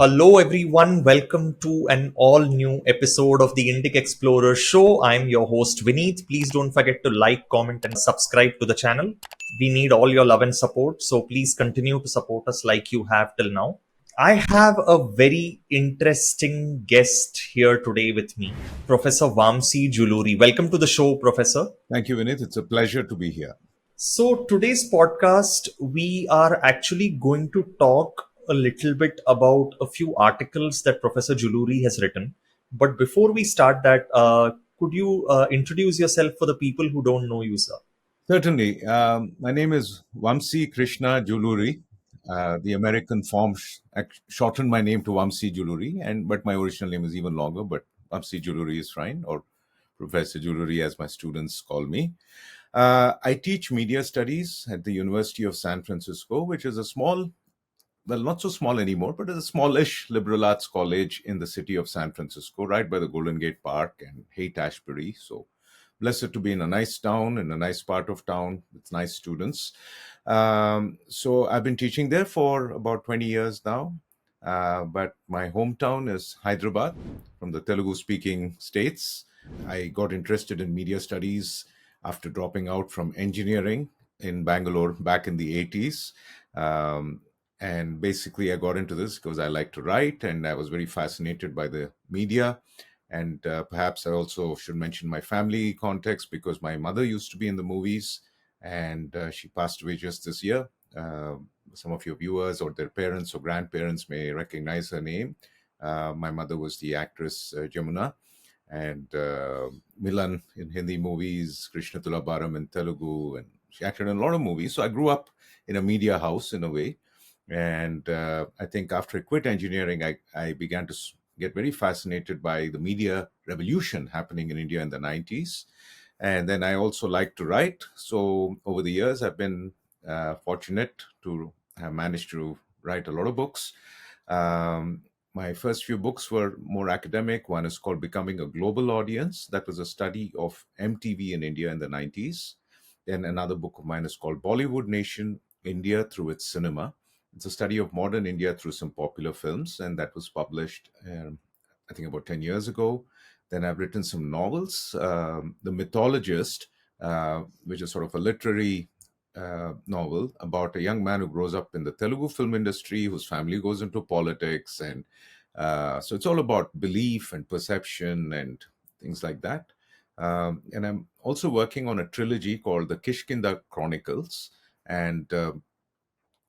Hello, everyone. Welcome to an all new episode of the Indic Explorer Show. I'm your host, Vineet. Please don't forget to like, comment, and subscribe to the channel. We need all your love and support, so please continue to support us like you have till now. I have a very interesting guest here today with me, Professor Vamsee Juluri. Welcome to the show, Professor. Thank you, Vineet. It's a pleasure to be here. So, today's podcast, we are actually going to talk a little bit about a few articles that Professor Juluri has written. But before we start that, could you introduce yourself for the people who don't know you, sir? Certainly. My name is Vamsee Krishna Juluri. The American form shortened my name to Vamsee Juluri, but my original name is even longer, but Vamsee Juluri is fine, or Professor Juluri, as my students call me. I teach media studies at the University of San Francisco, which is a small, well, not so small anymore, but it's a smallish liberal arts college in the city of San Francisco, right by the Golden Gate Park and Haight-Ashbury. So blessed to be in a nice town, in a nice part of town with nice students. So I've been teaching there for about 20 years now. But my hometown is Hyderabad, from the Telugu-speaking states. I got interested in media studies after dropping out from engineering in Bangalore back in the 80s. And basically, I got into this because I like to write, and I was very fascinated by the media. And perhaps I also should mention my family context, because my mother used to be in the movies, and she passed away just this year. Uh, some of your viewers or their parents or grandparents may recognize her name. My mother was the actress Jamuna, and Milan in Hindi movies, Krishna Tulabaram in Telugu, and she acted in a lot of movies. So I grew up in a media house in a way. And I think after I quit engineering, I began to get very fascinated by the media revolution happening in India in the 90s. And then I also like to write. So over the years, I've been fortunate to have managed to write a lot of books. My first few books were more academic. One is called Becoming a Global Audience. That was a study of MTV in India in the 90s. Then another book of mine is called Bollywood Nation, India Through Its Cinema. It's a study of modern India through some popular films, and that was published, I think, about 10 years ago. Then I've written some novels. The Mythologist, which is sort of a literary novel about a young man who grows up in the Telugu film industry, whose family goes into politics. And so it's all about belief and perception and things like that. And I'm also working on a trilogy called the Kishkinda Chronicles. And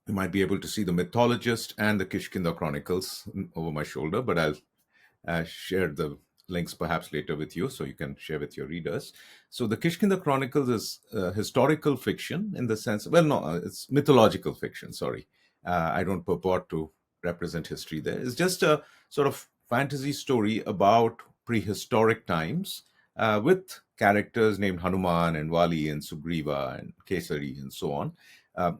you might be able to see the Mythologist and the Kishkinda Chronicles over my shoulder, but I'll share the links perhaps later with you so you can share with your readers. So the Kishkinda Chronicles is historical fiction in the sense, well, no, it's mythological fiction, sorry. I don't purport to represent history there. It's just a sort of fantasy story about prehistoric times with characters named Hanuman and Vali and Sugriva and Kesari and so on.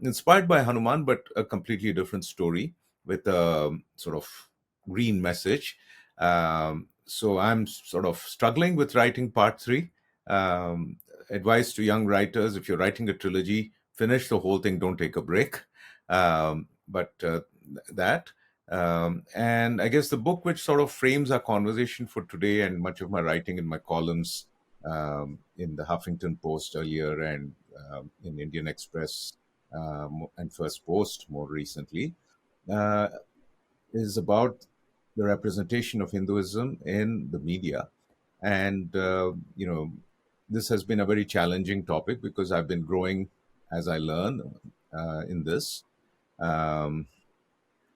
Inspired by Hanuman, but a completely different story with a sort of green message. So I'm sort of struggling with writing part three. Advice to young writers: if you're writing a trilogy, finish the whole thing. Don't take a break. But that. And I guess the book which sort of frames our conversation for today and much of my writing in my columns in the Huffington Post earlier and in Indian Express and First Post more recently, uh, is about the representation of Hinduism in the media. And, this has been a very challenging topic because I've been growing as I learn in this. Um,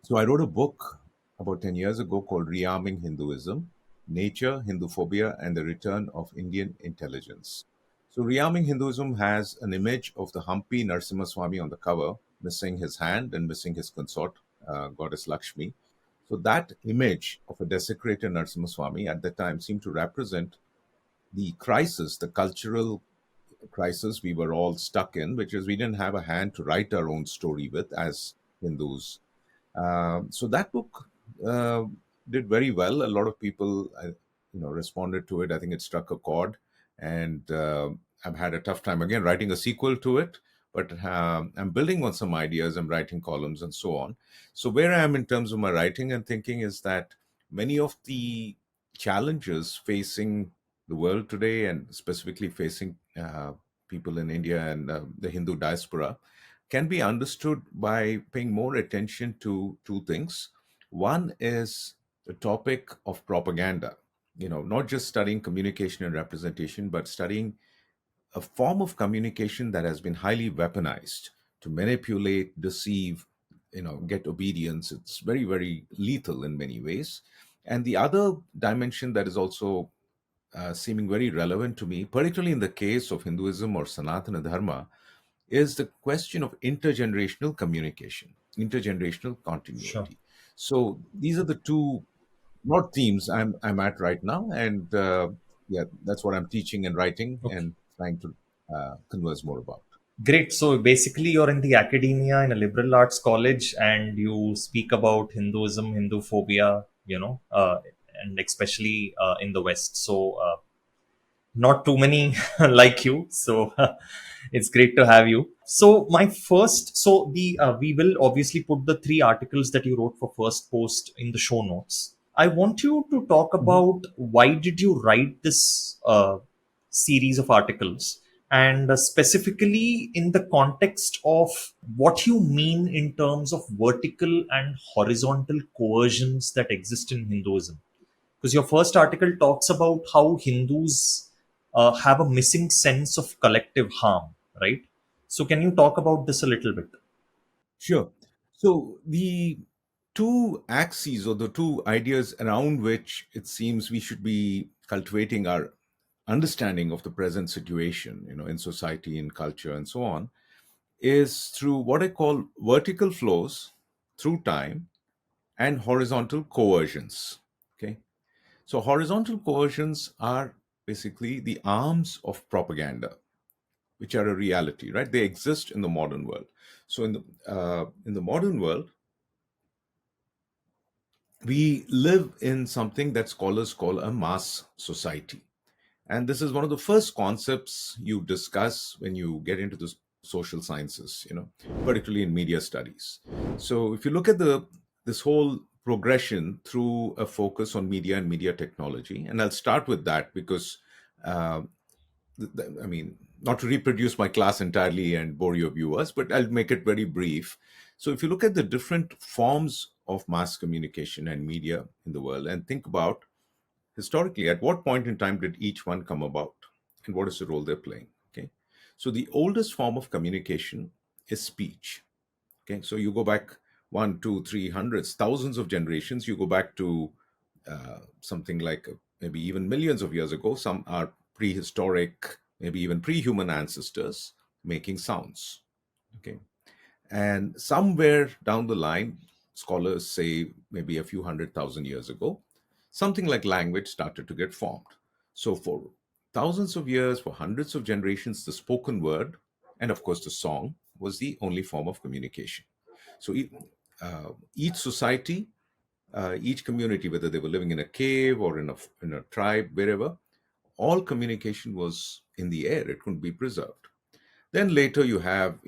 so I wrote a book about 10 years ago called Rearming Hinduism: Nature, Hinduphobia, and the Return of Indian Intelligence. So Rearming Hinduism has an image of the Hampi Narasimhaswamy on the cover, missing his hand and missing his consort, goddess Lakshmi. So that image of a desecrated Narasimhaswamy at that time seemed to represent the crisis, the cultural crisis we were all stuck in, which is we didn't have a hand to write our own story with as Hindus. So that book uh, did very well. A lot of people, responded to it. I think it struck a chord, and I've had a tough time again writing a sequel to it. but I'm building on some ideas. I'm writing columns and so on. So where I am in terms of my writing and thinking is that many of the challenges facing the world today, and specifically facing people in India and the Hindu diaspora, can be understood by paying more attention to two things. One is the topic of propaganda. Not just studying communication and representation, but studying a form of communication that has been highly weaponized to manipulate, deceive, get obedience. It's very, very lethal in many ways. And the other dimension that is also seeming very relevant to me, particularly in the case of Hinduism or Sanatana Dharma, is the question of intergenerational communication, intergenerational Sure. continuity. So these are the two broad themes I'm at right now, and yeah, that's what I'm teaching and writing Okay. and trying to converse more about. Great. So basically, you're in the academia in a liberal arts college, and you speak about Hinduism, Hindu phobia, and especially in the West. So not too many like you. So it's great to have you. So my first, so the we will obviously put the three articles that you wrote for first post in the show notes. I want you to talk Mhm. about why did you write this series of articles, and specifically in the context of what you mean in terms of vertical and horizontal coercions that exist in Hinduism, because your first article talks about how Hindus have a missing sense of collective harm, right? So, can you talk about this a little bit? Sure. So the two axes, or the two ideas around which it seems we should be cultivating our understanding of the present situation, in society, in culture, and so on, is through what I call vertical flows through time and horizontal coercions. Okay. So horizontal coercions are basically the arms of propaganda, which are a reality, right? They exist in the modern world. So in the modern world, we live in something that scholars call a mass society. And this is one of the first concepts you discuss when you get into the social sciences, particularly in media studies. So if you look at this whole progression through a focus on media and media technology, and I'll start with that because uh, I mean, not to reproduce my class entirely and bore your viewers, but I'll make it very brief. So, if you look at the different forms of mass communication and media in the world and think about historically at what point in time did each one come about and what is the role they're playing? Okay. So, the oldest form of communication is speech. Okay. So, you go back one, two, three hundreds, thousands of generations, you go back to something like maybe even millions of years ago. Some are prehistoric, maybe even pre-human ancestors making sounds. Okay, and somewhere down the line, scholars say maybe a few 100,000 years ago, something like language started to get formed. So for thousands of years, for hundreds of generations, the spoken word and of course the song was the only form of communication. So each society, each community, whether they were living in a cave or in a tribe, wherever, all communication was in the air. It couldn't be preserved. Then later you have,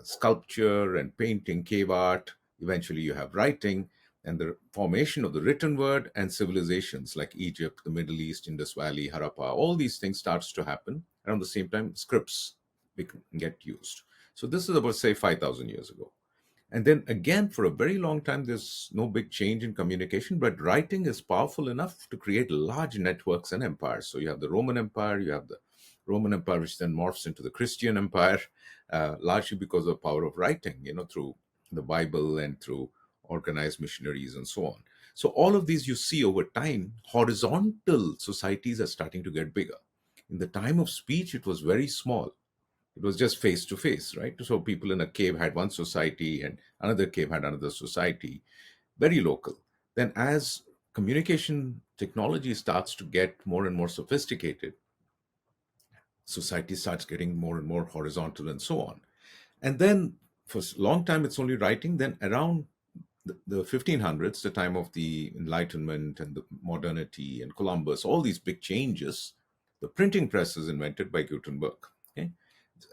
sculpture and painting, cave art. Eventually you have writing and the formation of the written word, and civilizations like Egypt, the Middle East, Indus Valley, Harappa. All these things starts to happen around the same time. Scripts get used. So this is about say 5,000 years ago. And then again, for a very long time, there's no big change in communication, but writing is powerful enough to create large networks and empires. So you have the Roman Empire, you have the Roman Empire, which then morphs into the Christian Empire, largely because of the power of writing, through the Bible and through organized missionaries and so on. So all of these you see over time, horizontal societies are starting to get bigger. In the time of speech, it was very small. It was just face to face, right? So people in a cave had one society and another cave had another society, very local. Then, as communication technology starts to get more and more sophisticated, society starts getting more and more horizontal and so on. And then, for a long time, it's only writing. Then, around the 1500s, the time of the Enlightenment and the modernity and Columbus, all these big changes, the printing press is invented by Gutenberg. Okay,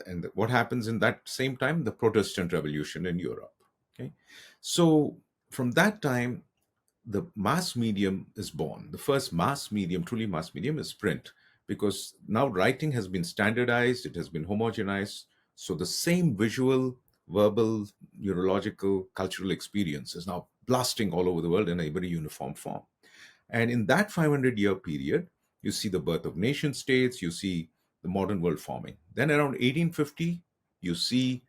And what happens in that same time? The Protestant Revolution in Europe. Okay, so from that time, the mass medium is born. The first mass medium, truly mass medium, is print, because now writing has been standardized, it has been homogenized. So the same visual, verbal, neurological, cultural experience is now blasting all over the world in a very uniform form. And in that 500-year period, you see the birth of nation states, you see the modern world forming. Then around 1850, you see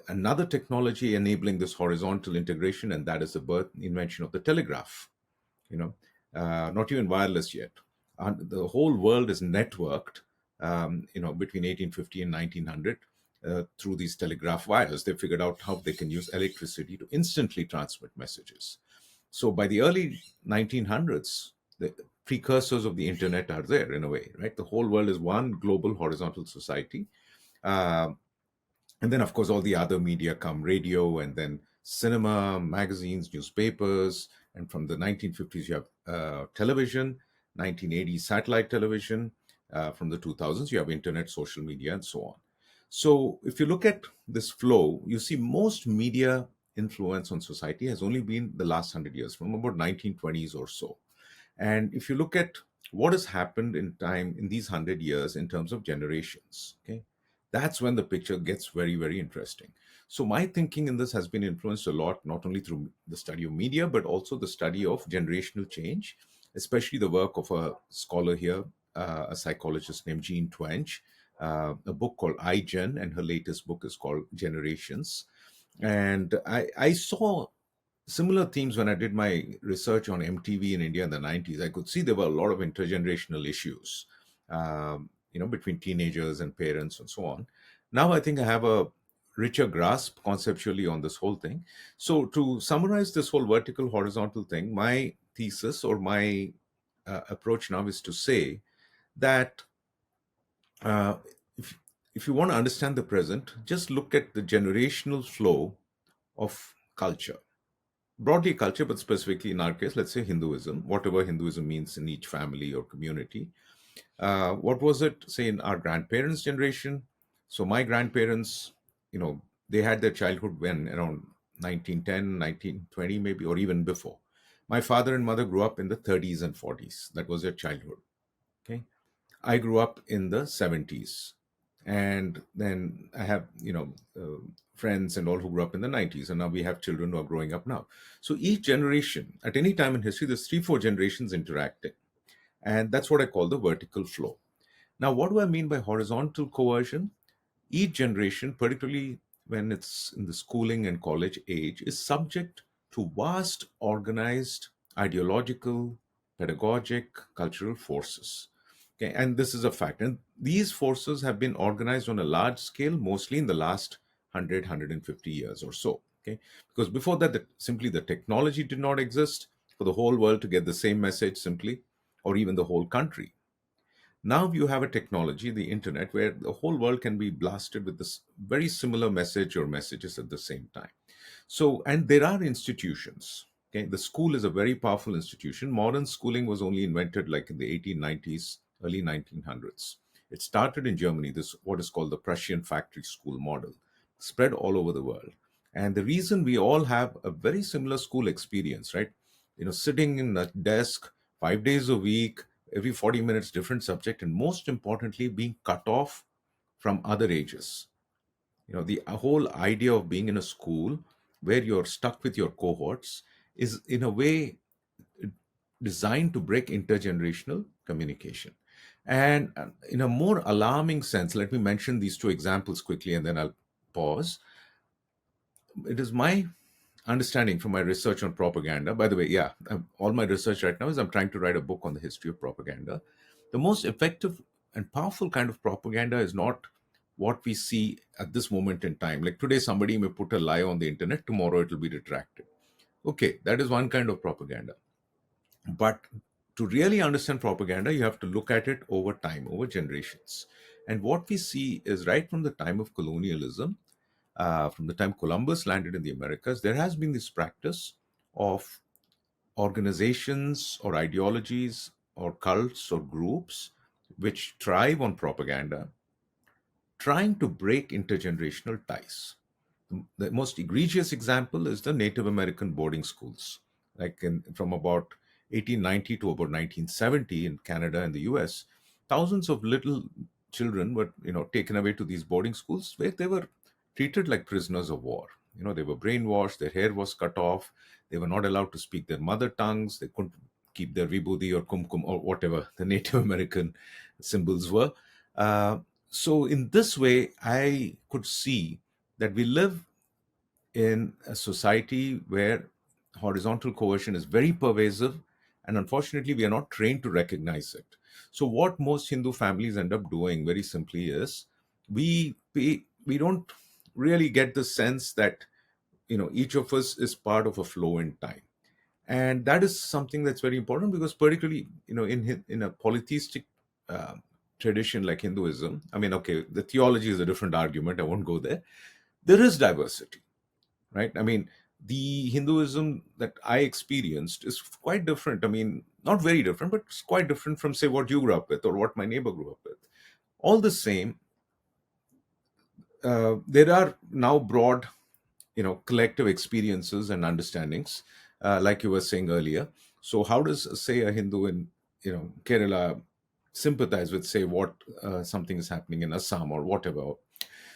another technology enabling this horizontal integration, and that is the birth invention of the telegraph. You know, not even wireless yet. The whole world is networked, between 1850 and 1900 through these telegraph wires. They figured out how they can use electricity to instantly transmit messages. So by the early 1900s, the precursors of the internet are there in a way, right? The whole world is one global horizontal society. Uh, and then, of course, all the other media come, radio, and then cinema, magazines, newspapers. And from the 1950s, you have television, 1980s, satellite television. From the 2000s, you have internet, social media, and so on. So if you look at this flow, you see most media influence on society has only been the last 100 years, from about 1920s or so. And if you look at what has happened in time in these 100 years in terms of generations, okay, that's when the picture gets very, very interesting. So my thinking in this has been influenced a lot, not only through the study of media, but also the study of generational change, especially the work of a scholar here, a psychologist named Jean Twenge, a book called iGen, and her latest book is called Generations. And I saw similar themes when I did my research on MTV in India in the 90s. I could see there were a lot of intergenerational issues, between teenagers and parents and so on. Now I think I have a richer grasp conceptually on this whole thing. So to summarize this whole vertical horizontal thing, my thesis or my approach now is to say that uh, if, if you want to understand the present, just look at the generational flow of culture, broadly culture, but specifically in our case, let's say Hinduism, whatever Hinduism means in each family or community. What was it, say, in our grandparents' generation? So my grandparents, they had their childhood when around 1910, 1920, maybe, or even before. My father and mother grew up in the 30s and 40s. That was their childhood. Okay. I grew up in the 70s. And then I have, friends and all who grew up in the 90s. And now we have children who are growing up now. So each generation, at any time in history, there's three, four generations interacting. And that's what I call the vertical flow. Now, what do I mean by horizontal coercion? Each generation, particularly when it's in the schooling and college age, is subject to vast organized ideological, pedagogic, cultural forces. Okay, and this is a fact. And these forces have been organized on a large scale, mostly in the last 100, years or so. Okay, because before that, simply the technology did not exist for the whole world to get the same message simply, or even the whole country. Now you have a technology, the internet, where the whole world can be blasted with this very similar message or messages at the same time. So, and there are institutions. Okay, the school is a very powerful institution. Modern schooling was only invented like in the 1890s, early 1900s. It started in Germany, this what is called the Prussian factory school model, spread all over the world. And the reason we all have a very similar school experience, right? Sitting in a desk 5 days a week, every 40 minutes, different subject, and most importantly, being cut off from other ages. The whole idea of being in a school where you're stuck with your cohorts is, in a way, designed to break intergenerational communication. And in a more alarming sense, let me mention these two examples quickly and then I'll pause. It is my understanding from my research on propaganda. By the way, yeah, all my research right now is I'm trying to write a book on the history of propaganda. The most effective and powerful kind of propaganda is not what we see at this moment in time. Like today, somebody may put a lie on the internet, tomorrow it will be retracted. Okay, that is one kind of propaganda. But to really understand propaganda, you have to look at it over time, over generations. And what we see is right from the time of colonialism, from the time Columbus landed in the Americas, there has been this practice of organizations or ideologies or cults or groups which thrive on propaganda trying to break intergenerational ties. The most egregious example is the Native American boarding schools, from about 1890 to about 1970 in Canada and the US. Thousands of little children were, taken away to these boarding schools where they were treated like prisoners of war. They were brainwashed, their hair was cut off, they were not allowed to speak their mother tongues, they couldn't keep their vibhuti or kumkum or whatever the Native American symbols were. Uh, so, in this way, I could see that we live in a society where horizontal coercion is very pervasive, and unfortunately, we are not trained to recognize it. So, what most Hindu families end up doing very simply is we don't really get the sense that each of us is part of a flow in time, and that is something that's very important because particularly in a polytheistic uh, tradition like Hinduism. I mean, okay, the theology is a different argument, I won't go there. There is diversity, right? I mean, the Hinduism that I experienced is quite different. I mean, not very different, but it's quite different from, say, what you grew up with or what my neighbor grew up with. All the same, there are now broad, collective experiences and understandings, like you were saying earlier. So, how does, say, a Hindu in, Kerala sympathize with, say, what something is happening in Assam or whatever?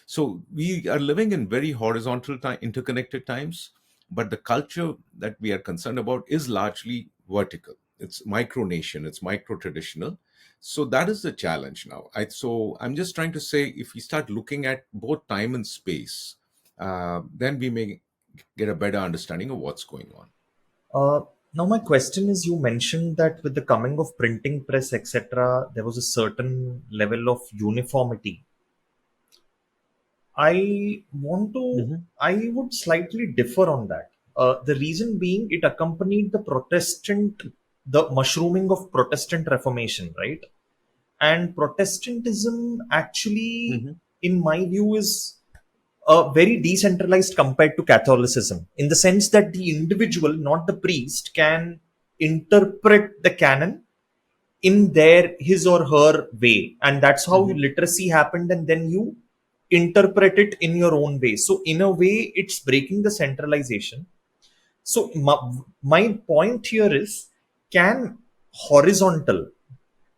So we are living in very horizontal time, interconnected times, but the culture that we are concerned about is largely vertical. It's micronation, it's micro traditional. So that is the challenge now. So I'm just trying to say, if we start looking at both time and space, then we may get a better understanding of what's going on. Uh, Now, my question is, you mentioned that with the coming of printing press, etc., there was a certain level of uniformity. Mhm. I would slightly differ on that. The reason being, it accompanied the mushrooming of Protestant Reformation, right? And Protestantism actually, Mhm. in my view, is very decentralized compared to Catholicism, in the sense that the individual, not the priest, can interpret the canon in his or her way, and that's how Mhm. literacy happened, and then you interpret it in your own way. So in a way, it's breaking the centralization. So my point here is, can horizontal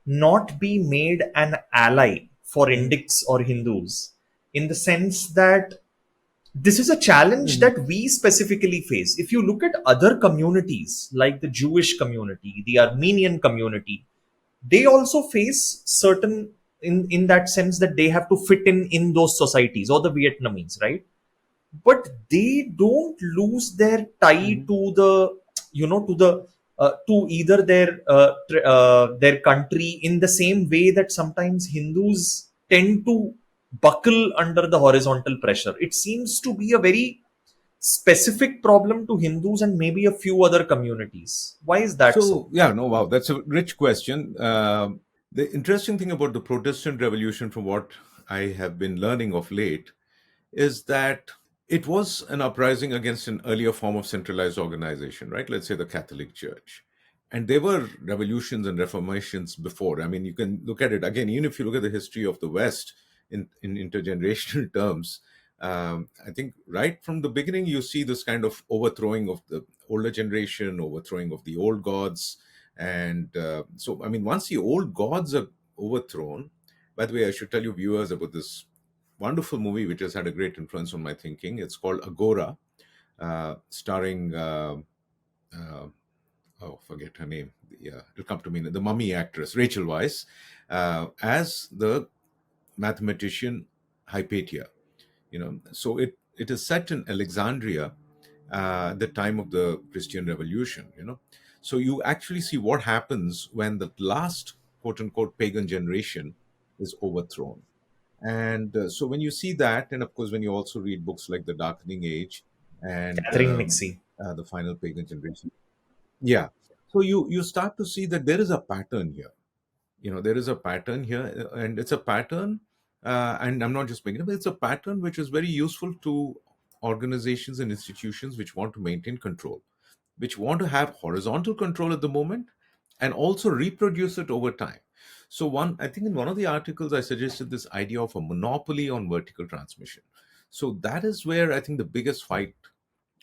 not be made an ally for Mhm. Indics or Hindus, in the sense that this is a challenge Mhm. that we specifically face? If you look at other communities like the Jewish community, the Armenian community, they also face certain, in that sense, that they have to fit in those societies, or the Vietnamese, right? But they don't lose their tie Mhm. to the, to the, to either their country, in the same way that sometimes Hindus tend to buckle under the horizontal pressure. It seems to be a very specific problem to Hindus and maybe a few other communities. Why is that so? So, yeah, no, wow, that's a rich question. The interesting thing about the Protestant Revolution, from what I have been learning of late, is that it was an uprising against an earlier form of centralized organization, right? Let's say the Catholic Church. And there were revolutions and reformations before. I mean, you can look at it again, even if you look at the history of the West in intergenerational terms. I think right from the beginning, you see this kind of overthrowing of the older generation, overthrowing of the old gods. And so, I mean, once the old gods are overthrown, by the way, I should tell you viewers about this wonderful movie which has had a great influence on my thinking. It's called Agora, starring uh, forget her name. It'll come to me. The mummy actress Rachel Weisz as the mathematician Hypatia. So it is set in Alexandria at the time of the Christian Revolution. So you actually see what happens when the last quote unquote pagan generation is overthrown. And so when you see that, and of course, when you also read books like The Darkening Age and Catherine Nixie. The Final Pagan Generation, yeah. So you start to see that there is a pattern here. There is a pattern here, and it's a pattern. And I'm not just making it up; it's a pattern which is very useful to organizations and institutions which want to maintain control, which want to have horizontal control at the moment, and also reproduce it over time. So I think in one of the articles I suggested this idea of a monopoly on vertical transmission. So that is where I think the biggest fight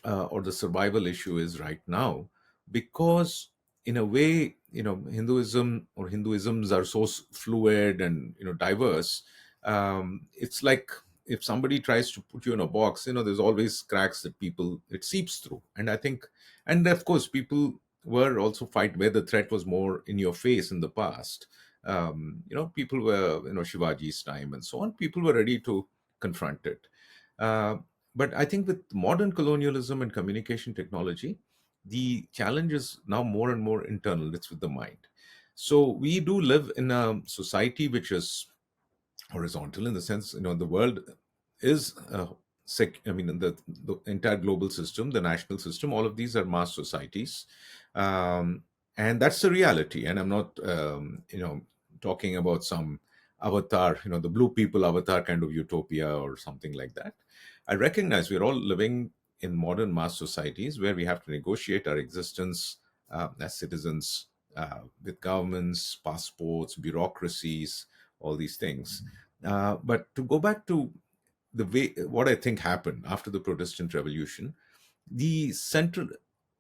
or the survival issue is right now, because in a way, Hinduism or Hinduisms are so fluid and diverse. It's like if somebody tries to put you in a box, there's always cracks that people it seeps through. And I think, and of course, people were also fight where the threat was more in your face in the past. People were, Shivaji's time and so on. People were ready to confront it. Uh, but I think with modern colonialism and communication technology, the challenge is now more and more internal. It's with the mind. So we do live in a society which is horizontal in the sense, the world is, I mean, the entire global system, the national system, all of these are mass societies. Um, and that's the reality. And I'm not, talking about some avatar, the blue people avatar kind of utopia or something like that. I recognize we're all living in modern mass societies where we have to negotiate our existence as citizens with governments, passports, bureaucracies, all these things. But to go back to the way what I think happened after the Protestant Revolution, the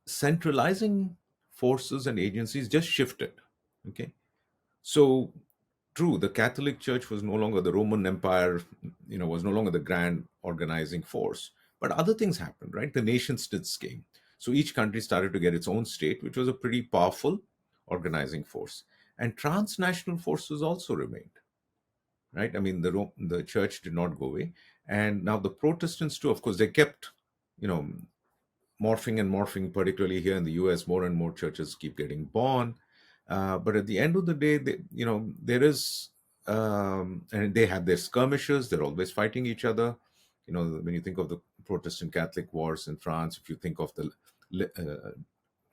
centralizing forces and agencies just shifted. Okay, so true, the Catholic Church was no longer the Roman Empire, was no longer the grand organizing force. But other things happened, right? The nation states came. So each country started to get its own state, which was a pretty powerful organizing force. And transnational forces also remained, right? I mean, the church did not go away. And now the Protestants, too, of course, they kept, you know, morphing and morphing, particularly here in the US, more and more churches keep getting born. But at the end of the day, there is, and they have their skirmishes, they're always fighting each other. When you think of the Protestant Catholic wars in France, if you think of the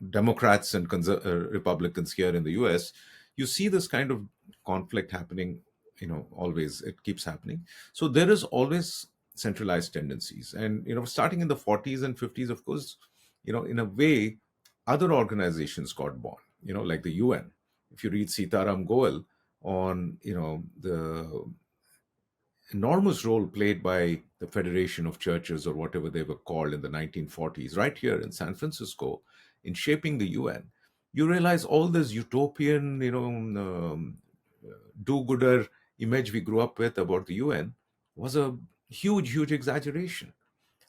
Democrats and Republicans here in the US, you see this kind of conflict happening, always, it keeps happening. So there is always centralized tendencies. And, starting in the 40s and 50s, of course, in a way, other organizations got born, like the UN. If you read Sitaram Goel on, the enormous role played by the Federation of Churches or whatever they were called in the 1940s, right here in San Francisco, in shaping the UN, you realize all this utopian, do-gooder image we grew up with about the UN was a huge, huge exaggeration.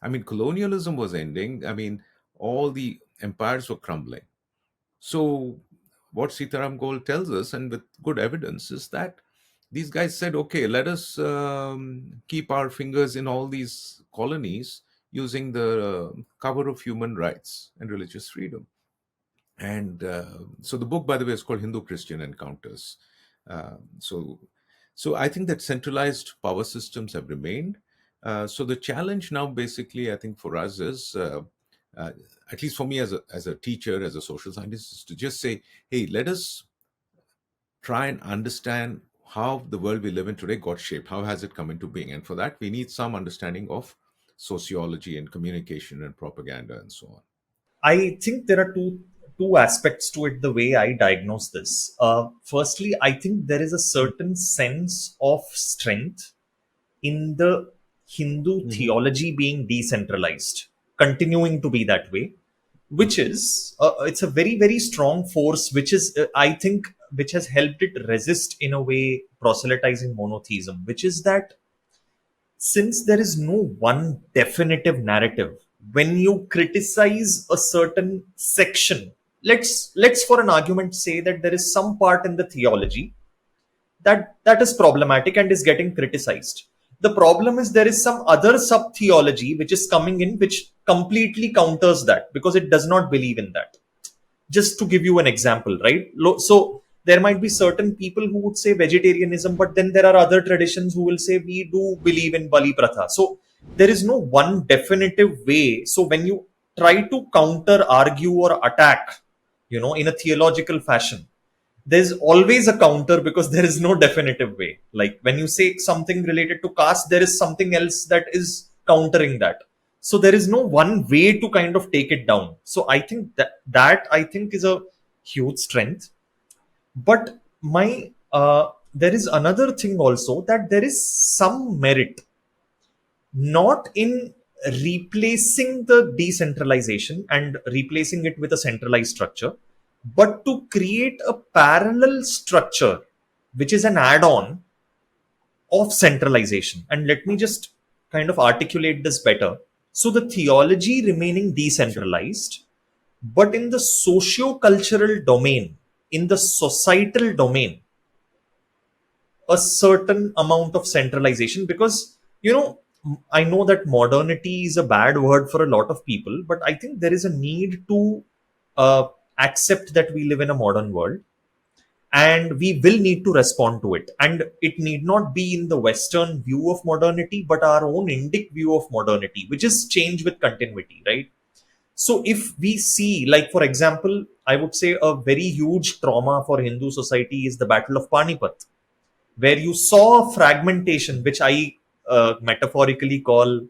I mean, colonialism was ending. I mean, all the empires were crumbling. So, what Sitaram Goel tells us, and with good evidence, is that these guys said, okay, let us keep our fingers in all these colonies using the cover of human rights and religious freedom. And so the book, by the way, is called Hindu Christian Encounters. So, so I think that centralized power systems have remained. So the challenge now, basically, I think for us is, uh, at least for me as a teacher, as a social scientist, is to just say, hey, let us try and understand how the world we live in today got shaped. How has it come into being? And for that, we need some understanding of sociology and communication and propaganda and so on. I think there are two aspects to it. The way I diagnose this, firstly, I think there is a certain sense of strength in the Hindu Hmm. theology being decentralized, continuing to be that way, which is it's a very very strong force, which is I think which has helped it resist in a way proselytizing monotheism, which is that since there is no one definitive narrative, when you criticize a certain section, let's for an argument say that there is some part in the theology that is problematic and is getting criticized. The problem is there is some other sub theology which is coming in which completely counters that because it does not believe in that. Just to give you an example, right? So there might be certain people who would say vegetarianism, but then there are other traditions who will say we do believe in Bali Pratha. So there is no one definitive way. So when you try to counter, argue, or attack, in a theological fashion, there's always a counter because there is no definitive way. Like when you say something related to caste, there is something else that is countering that. So there is no one way to kind of take it down. So I think that I think is a huge strength. But my there is another thing also, that there is some merit not in replacing the decentralization and replacing it with a centralized structure, but to create a parallel structure which is an add on of centralization. And let me just kind of articulate this better. So, the theology remaining Sure. decentralized, but in the socio cultural domain, in the societal domain, a certain amount of centralization. Because, I know that modernity is a bad word for a lot of people, but I think there is a need to uh, accept that we live in a modern world, and we will need to respond to it. And it need not be in the Western view of modernity, but our own Indic view of modernity, which is change with continuity, right? So if we see, like, for example, I would say a very huge trauma for Hindu society is the Battle of Panipat, where you saw fragmentation, which I metaphorically call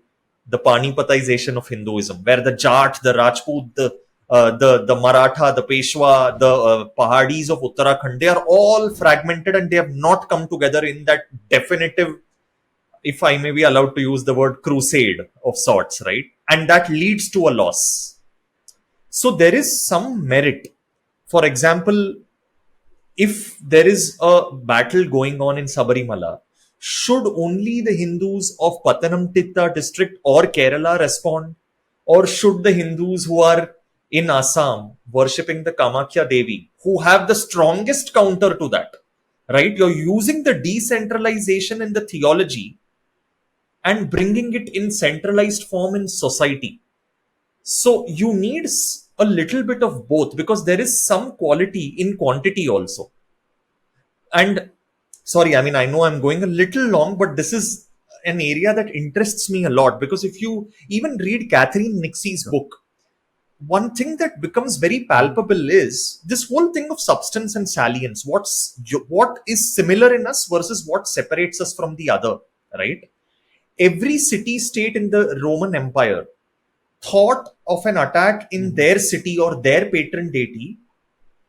the Panipatization of Hinduism, where the Jat, the Rajput, the Maratha, the Peshwa, the Pahadis of Uttarakhand, they are all fragmented and they have not come together in that definitive, if I may be allowed to use the word, crusade of sorts, right? And that leads to a loss. So there is some merit. For example, if there is a battle going on in Sabarimala, should only the Hindus of Pathanamthitta district or Kerala respond? Or should the Hindus who are in Assam worshipping the Kamakhya Devi, who have the strongest counter to that, right? You're using the decentralization in the theology and bringing it in centralized form in society. So you need a little bit of both, because there is some quality in quantity also. And sorry, I mean, I know I'm going a little long, but this is an area that interests me a lot, because if you even read Catherine Nixie's Sure. book, one thing that becomes very Mhm. palpable is this whole thing of substance and salience. What is similar in us versus what separates us from the other, right? Every city state in the Roman Empire thought of an attack in Mhm. their city or their patron deity.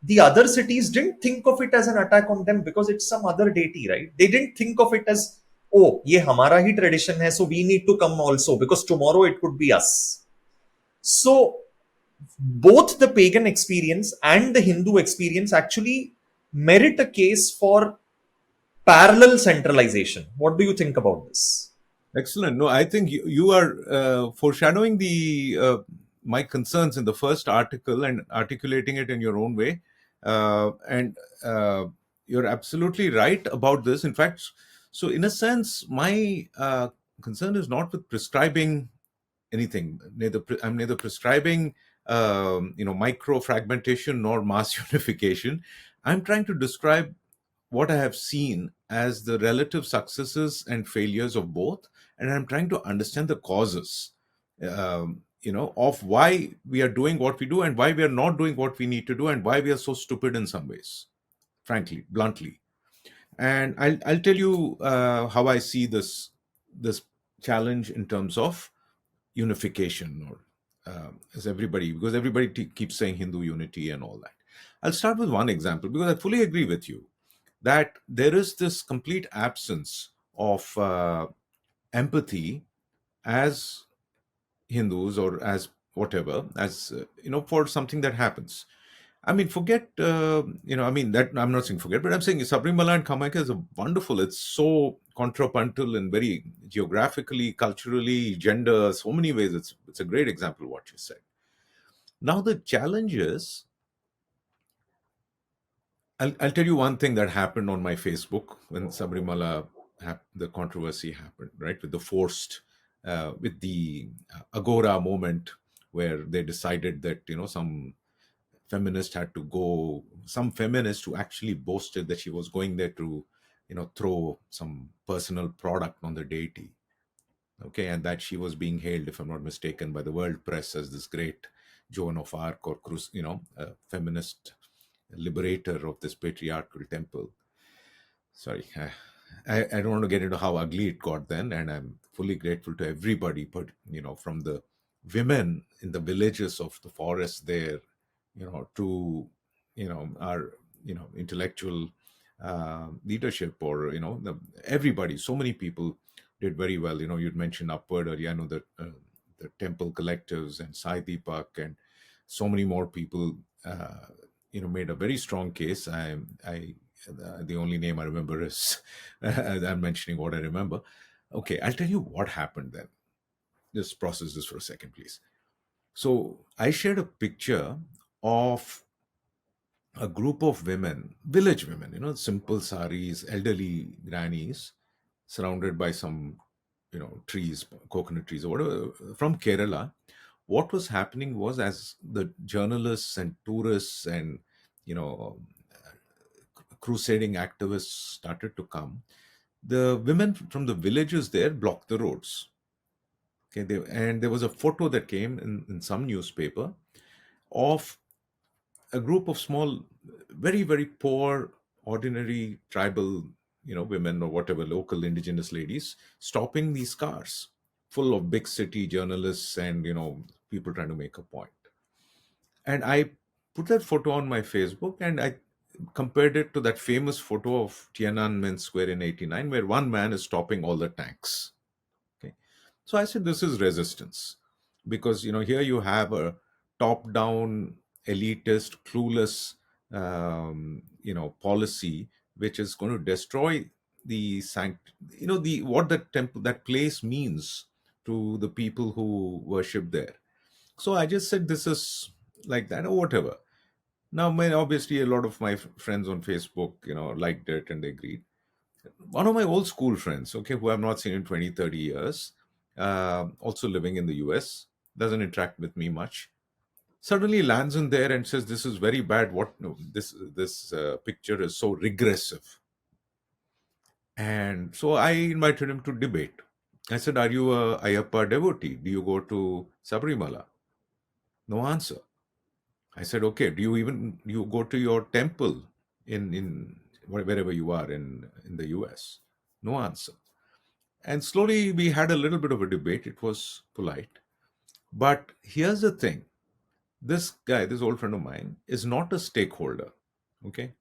The other cities didn't think of it as an attack on them because it's some other deity, right? They didn't think of it as, oh, ye hamara hi tradition hai, so we need to come also because tomorrow it could be us. So both the pagan experience and the Hindu experience actually merit a case for parallel centralization. What do you think about this? Excellent. No, I think you are foreshadowing the my concerns in the first article and articulating it in your own way. And you're absolutely right about this. In fact, so in a sense, my concern is not with prescribing anything. I'm neither prescribing micro fragmentation nor mass unification. I'm trying to describe what I have seen as the relative successes and failures of both, and I'm trying to understand the causes, of why we are doing what we do and why we are not doing what we need to do and why we are so stupid in some ways, frankly, bluntly. And I'll tell you how I see this challenge in terms of unification, or as everybody, because everybody keeps saying Hindu unity and all that. I'll start with one example because I fully agree with you that there is this complete absence of empathy as Hindus or as whatever, as for something that happens. I mean, forget, I mean, that I'm not saying forget, but I'm saying Sabrimala and Kamakhya is a wonderful, it's so contrapuntal and very geographically, culturally, gender, so many ways. It's a great example of what you said. Now, the challenge is, I'll tell you one thing that happened on my Facebook when Sabrimala, the controversy happened, right? With the Agora moment where they decided that, some feminist who actually boasted that she was going there to, throw some personal product on the deity. Okay. And that she was being hailed, if I'm not mistaken, by the world press as this great Joan of Arc or feminist liberator of this patriarchal temple. Sorry, I don't want to get into how ugly it got then, and I'm fully grateful to everybody, but from the women in the villages of the forest there, to our intellectual leadership, or everybody, so many people did very well. You'd mentioned Upward earlier. I know that the Temple Collectives and Sai Deepak and so many more people, made a very strong case. I The only name I remember is I'm mentioning what I remember. Okay, I'll tell you what happened then. Just process this for a second, please. So I shared a picture of a group of women, village women, simple saris, elderly grannies, surrounded by some, trees, coconut trees or whatever, from Kerala. What was happening was, as the journalists and tourists and, you know, crusading activists started to come, the women from the villages there blocked the roads. Okay, and there was a photo that came in some newspaper of a group of small, very, very poor, ordinary tribal, women or whatever, local indigenous ladies, stopping these cars full of big city journalists and, people trying to make a point. And I put that photo on my Facebook, and I compared it to that famous photo of Tiananmen Square in 89, where one man is stopping all the tanks. Okay. So I said, this is resistance. Because, here you have a top down, elitist, clueless, policy, which is going to destroy the what that temple, that place means to the people who worship there. So I just said, this is like that, or whatever. Now, obviously, a lot of my friends on Facebook, liked it and they agreed. One of my old school friends, okay, who I've not seen in 20, 30 years, also living in the US, doesn't interact with me much, suddenly lands in there and says, this is very bad. What? No, this picture is so regressive. And so I invited him to debate. I said, are you a Ayappa devotee? Do you go to Sabrimala? No answer. I said, okay, you go to your temple in wherever you are in the US? No answer. And slowly we had a little bit of a debate. It was polite. But here's the thing. This guy, this old friend of mine, is not a stakeholder. Okay.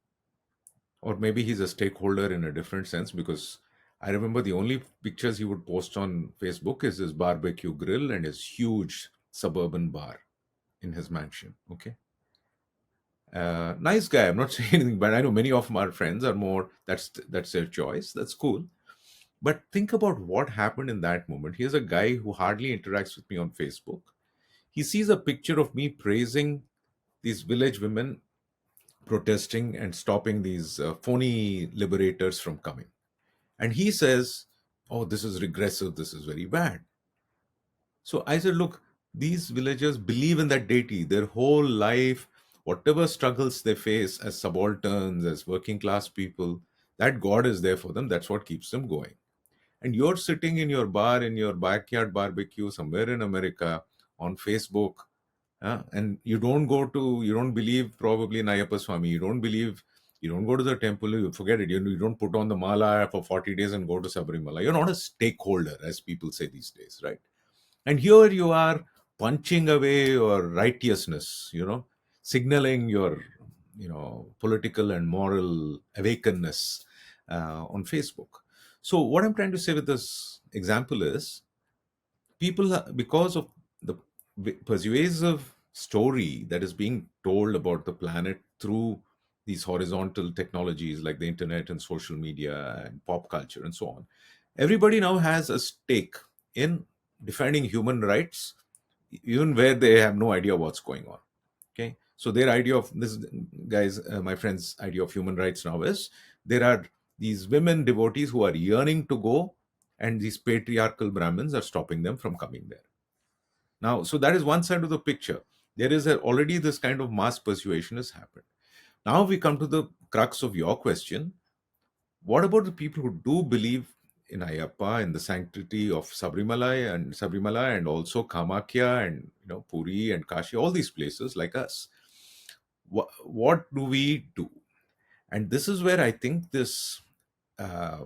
Or maybe he's a stakeholder in a different sense, because I remember the only pictures he would post on Facebook is his barbecue grill and his huge suburban bar in his mansion. Okay. Nice guy. I'm not saying anything, but I know many of our friends are more. That's their choice. That's cool. But think about what happened in that moment. Here's a guy who hardly interacts with me on Facebook. He sees a picture of me praising these village women protesting and stopping these phony liberators from coming. And he says, oh, this is regressive. This is very bad. So I said, look, these villagers believe in that deity their whole life. Whatever struggles they face as subalterns, as working class people, that God is there for them. That's what keeps them going. And you're sitting in your bar, in your backyard barbecue somewhere in America on Facebook, and you don't believe probably in Ayappa Swami, you don't go to the temple, you forget it, you don't put on the mala for 40 days and go to Sabrimala. You're not a stakeholder, as people say these days, right? And here you are punching away your righteousness, signaling your, political and moral awakeness on Facebook. So, what I'm trying to say with this example is, because of the persuasive story that is being told about the planet through these horizontal technologies like the internet and social media and pop culture and so on, everybody now has a stake in defending human rights, even where they have no idea what's going on. Okay, so their idea of this, guys, my friend's idea of human rights now is, there are these women devotees who are yearning to go, and these patriarchal Brahmins are stopping them from coming there. Now, so that is one side of the picture. There is already this kind of mass persuasion has happened. Now we come to the crux of your question. What about the people who do believe in Ayappa and the sanctity of Sabrimala and also Kamakya and Puri and Kashi, all these places like us? What do we do? And this is where I think this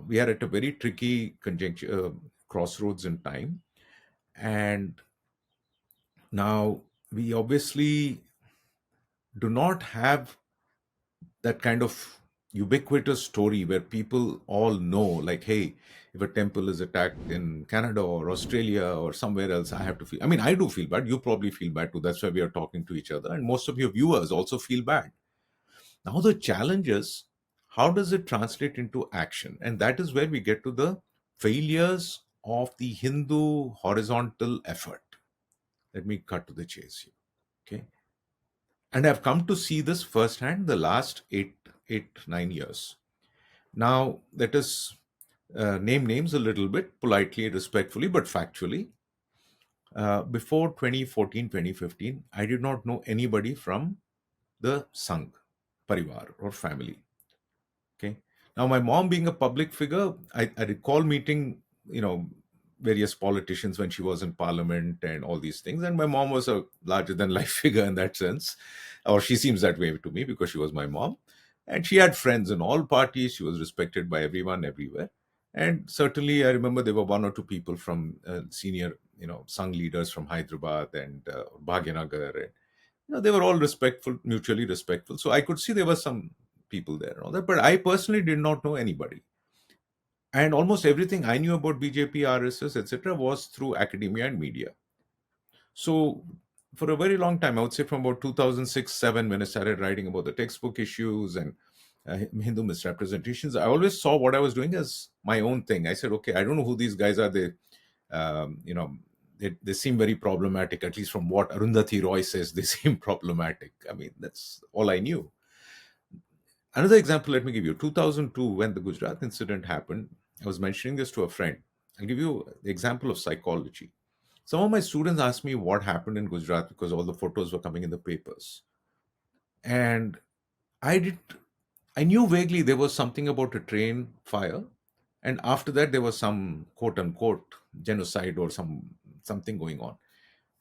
we are at a very tricky conjuncture, crossroads in time. And now we obviously do not have that kind of ubiquitous story where people all know, like, hey, if a temple is attacked in Canada or Australia or somewhere else, I have to feel. I mean, I do feel bad. You probably feel bad too. That's why we are talking to each other. And most of your viewers also feel bad. Now, the challenge is, how does it translate into action? And that is where we get to the failures of the Hindu horizontal effort. Let me cut to the chase here. Okay. And I've come to see this firsthand the last 9 years. Now, let us name names a little bit politely, respectfully, but factually. Before 2014, 2015, I did not know anybody from the Sangh Parivar or family. Okay. Now, my mom being a public figure, I recall meeting, you know, various politicians when she was in parliament and all these things. And my mom was a larger than life figure in that sense, or she seems that way to me because she was my mom. And she had friends in all parties. She was respected by everyone everywhere. And certainly, I remember there were one or two people from senior, Sangh leaders from Hyderabad and Bhagyanagar, and they were all respectful, mutually respectful. So I could see there were some people there and all that, but I personally did not know anybody. And almost everything I knew about BJP, RSS, etc., was through academia and media. So for a very long time, I would say from about 2006, 7, when I started writing about the textbook issues and Hindu misrepresentations, I always saw what I was doing as my own thing. I said, okay, I don't know who these guys are. Um, you know, they seem very problematic, at least from what Arundhati Roy says, they seem problematic. I mean, that's all I knew. Another example, let me give you. 2002, when the Gujarat incident happened, I was mentioning this to a friend. I'll give you the example of psychology. Some of my students asked me what happened in Gujarat because all the photos were coming in the papers. And I did I knew vaguely there was something about a train fire, and after that there was some quote unquote genocide or something going on.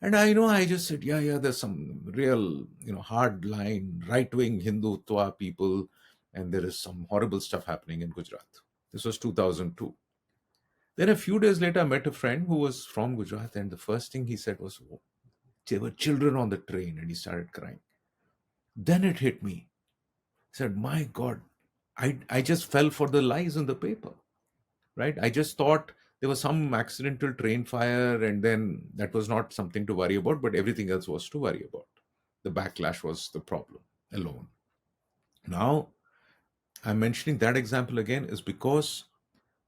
And I just said, yeah, yeah, there's some real, hard line, right wing Hindutva people, and there is some horrible stuff happening in Gujarat. This was 2002. Then a few days later, I met a friend who was from Gujarat, and the first thing he said was, "Oh, there were children on the train," and he started crying. Then it hit me. He said, my God, I just fell for the lies in the paper, right? I just thought there was some accidental train fire, and then that was not something to worry about, but everything else was to worry about. The backlash was the problem alone. Now, I'm mentioning that example again is because,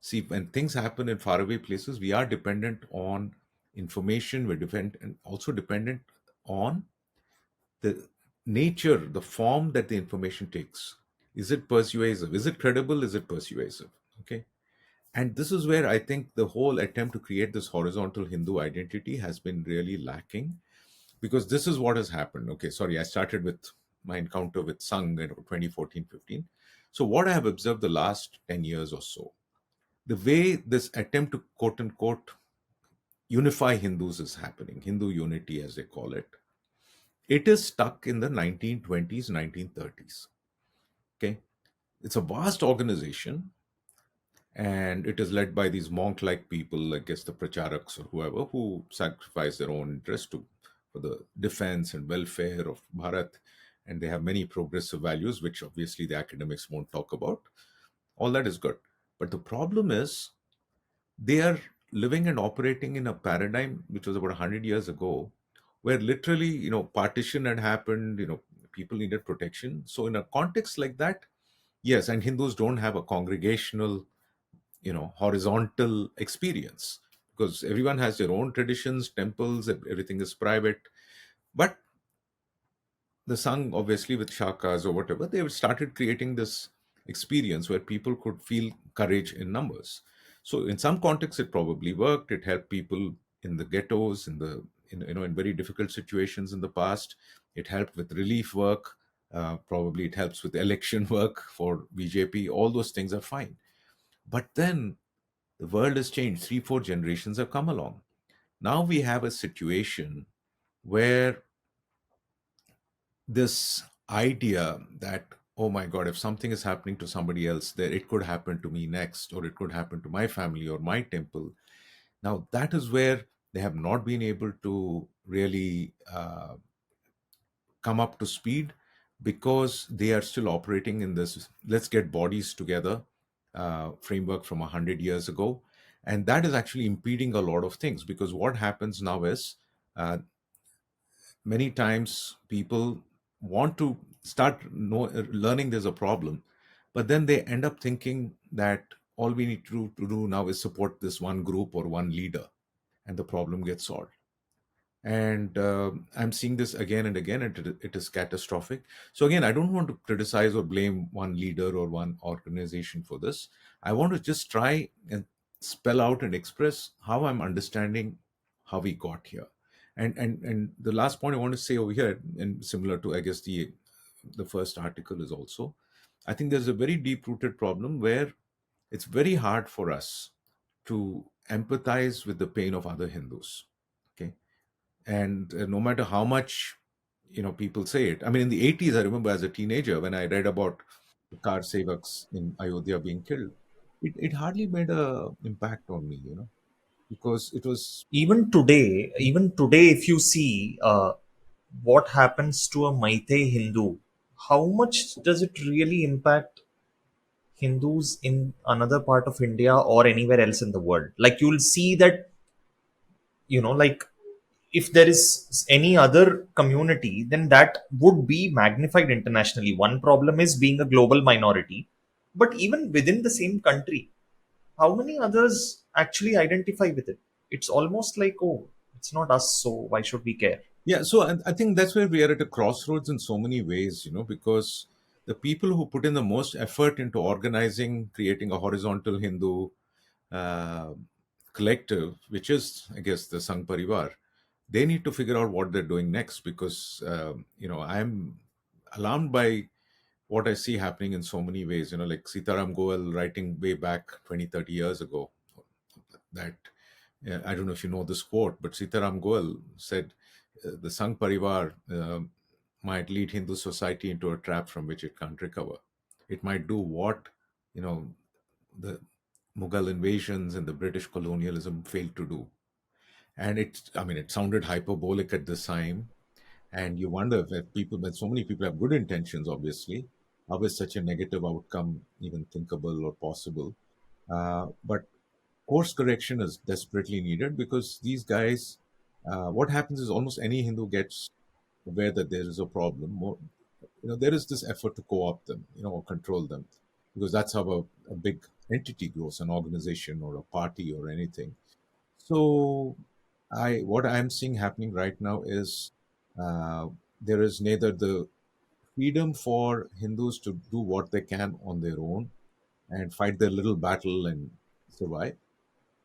see, when things happen in faraway places, we are dependent on information, we're dependent and also dependent on the nature, the form that the information takes. Is it persuasive? Is it credible? Is it persuasive? Okay. And this is where I think the whole attempt to create this horizontal Hindu identity has been really lacking, because this is what has happened. Okay, sorry, I started with my encounter with Sangh in 2014 15. So, what I have observed the last 10 years or so, the way this attempt to quote unquote unify Hindus is happening, Hindu unity as they call it is stuck in the 1920s, 1930s. Okay, it's a vast organization, and it is led by these monk-like people, I guess the pracharaks or whoever, who sacrifice their own interest for the defense and welfare of Bharat, and they have many progressive values, which obviously the academics won't talk about. All that is good, but the problem is they are living and operating in a paradigm which was about 100 years ago, where literally, partition had happened, people needed protection. So in a context like that, yes, and Hindus don't have a congregational, horizontal experience, because everyone has their own traditions, temples, everything is private. But the Sangh, obviously with shakas or whatever, they have started creating this experience where people could feel courage in numbers. So in some contexts it probably worked. It helped people in the ghettos, in very difficult situations in the past. It helped with relief work. Probably it helps with election work for BJP. All those things are fine. But then the world has changed. 3 4 generations have come along. Now we have a situation where this idea that, oh my God, if something is happening to somebody else, there it could happen to me next, or it could happen to my family or my temple. Now that is where they have not been able to really come up to speed. because they are still operating in this let's get bodies together framework from 100 years ago. And that is actually impeding a lot of things, because what happens now is uh, many times people want to learning there's a problem, but then they end up thinking that all we need to do now is support this one group or one leader, and the problem gets solved. And I'm seeing this again and again, and it is catastrophic. So again, I don't want to criticize or blame one leader or one organization for this. I want to just try and spell out and express how I'm understanding how we got here. And the last point I want to say over here, and similar to, I guess, the first article, is also, I think there's a very deep rooted problem where it's very hard for us to empathize with the pain of other Hindus. Okay. And no matter how much people say it, I mean, in the 80s, I remember as a teenager when I read about the car sevaks in Ayodhya being killed, it hardly made a impact on me, because it was. Even today, if you see what happens to a Maitei Hindu, how much does it really impact Hindus in another part of India or anywhere else in the world? Like you'll see that, like if there is any other community, then that would be magnified internationally. One problem is being a global minority, but even within the same country, how many others actually identify with it? It's almost like, oh, it's not us, so why should we care? Yeah, so I think that's where we are at a crossroads in so many ways, because the people who put in the most effort into organizing, creating a horizontal Hindu uh, collective, which is, I guess, the Sangh Parivar, they need to figure out what they're doing next, because, I'm alarmed by what I see happening in so many ways, like Sitaram Goel writing way back 20, 30 years ago that, I don't know if you know this quote, but Sitaram Goel said, the Sangh Parivar might lead Hindu society into a trap from which it can't recover. It might do what, you know, the Mughal invasions and the British colonialism failed to do. And I mean, it sounded hyperbolic at the time. And you wonder if people, when so many people have good intentions, obviously, how is such a negative outcome even thinkable or possible? But course correction is desperately needed, because these guys, what happens is almost any Hindu gets aware that there is a problem. There is this effort to co-opt them, or control them, because that's how a big entity grows, an organization or a party or anything. So, what I'm seeing happening right now is uh, there is neither the freedom for Hindus to do what they can on their own and fight their little battle and survive,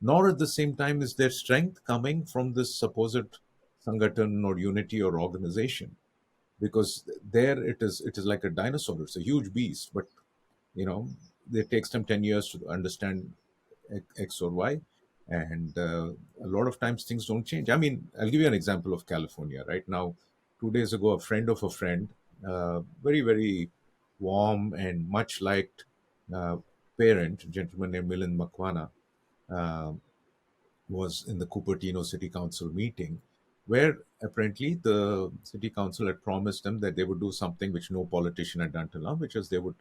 nor at the same time is there strength coming from this supposed Sangathan or unity or organization, because there it is like a dinosaur. It's a huge beast, but you know it takes them 10 years to understand X or Y. And a lot of times things don't change. I mean, I'll give you an example of California right now. 2 days ago, a friend of a friend, very, very warm and much liked uh, parent, a gentleman named Milan Makwana, uh, was in the Cupertino City Council meeting, where apparently the city council had promised them that they would do something which no politician had done till now, which is they would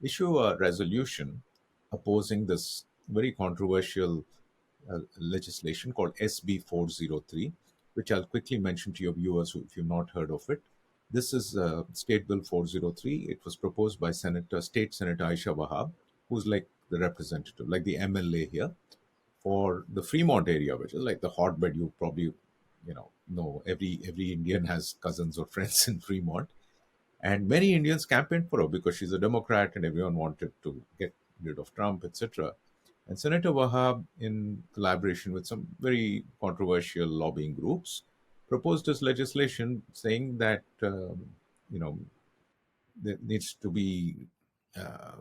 issue a resolution opposing this very controversial legislation called SB 403, which I'll quickly mention to your viewers if you've not heard of it. This is State Bill 403. It was proposed by State Senator Aisha Wahab, who's like the representative, like the MLA here for the Fremont area, which is like the hotbed. You probably, know every Indian has cousins or friends in Fremont, and many Indians campaigned for her because she's a Democrat, and everyone wanted to get rid of Trump, etc. And Senator Wahab, in collaboration with some very controversial lobbying groups, proposed this legislation saying that you know there needs to be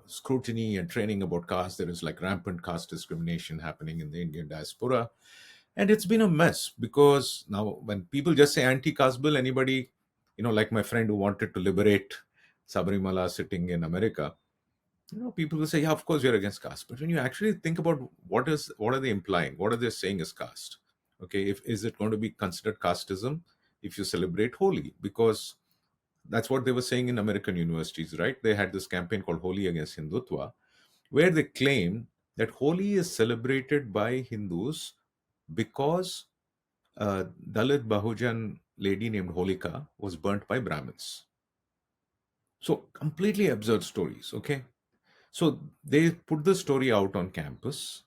scrutiny and training about caste. There is like rampant caste discrimination happening in the Indian diaspora. And it's been a mess, because now when people just say anti-caste bill, anybody, like my friend who wanted to liberate Sabarimala sitting in America, people will say, yeah, of course you're against caste. But when you actually think about what are they implying? What are they saying is caste? Okay, if is it going to be considered casteism if you celebrate Holi? Because That's what they were saying in American universities, right? They had this campaign called Holi Against Hindutva, where they claim that Holi is celebrated by Hindus because a Dalit Bahujan lady named Holika was burnt by Brahmins. So completely absurd stories, okay? So they put the story out on campus,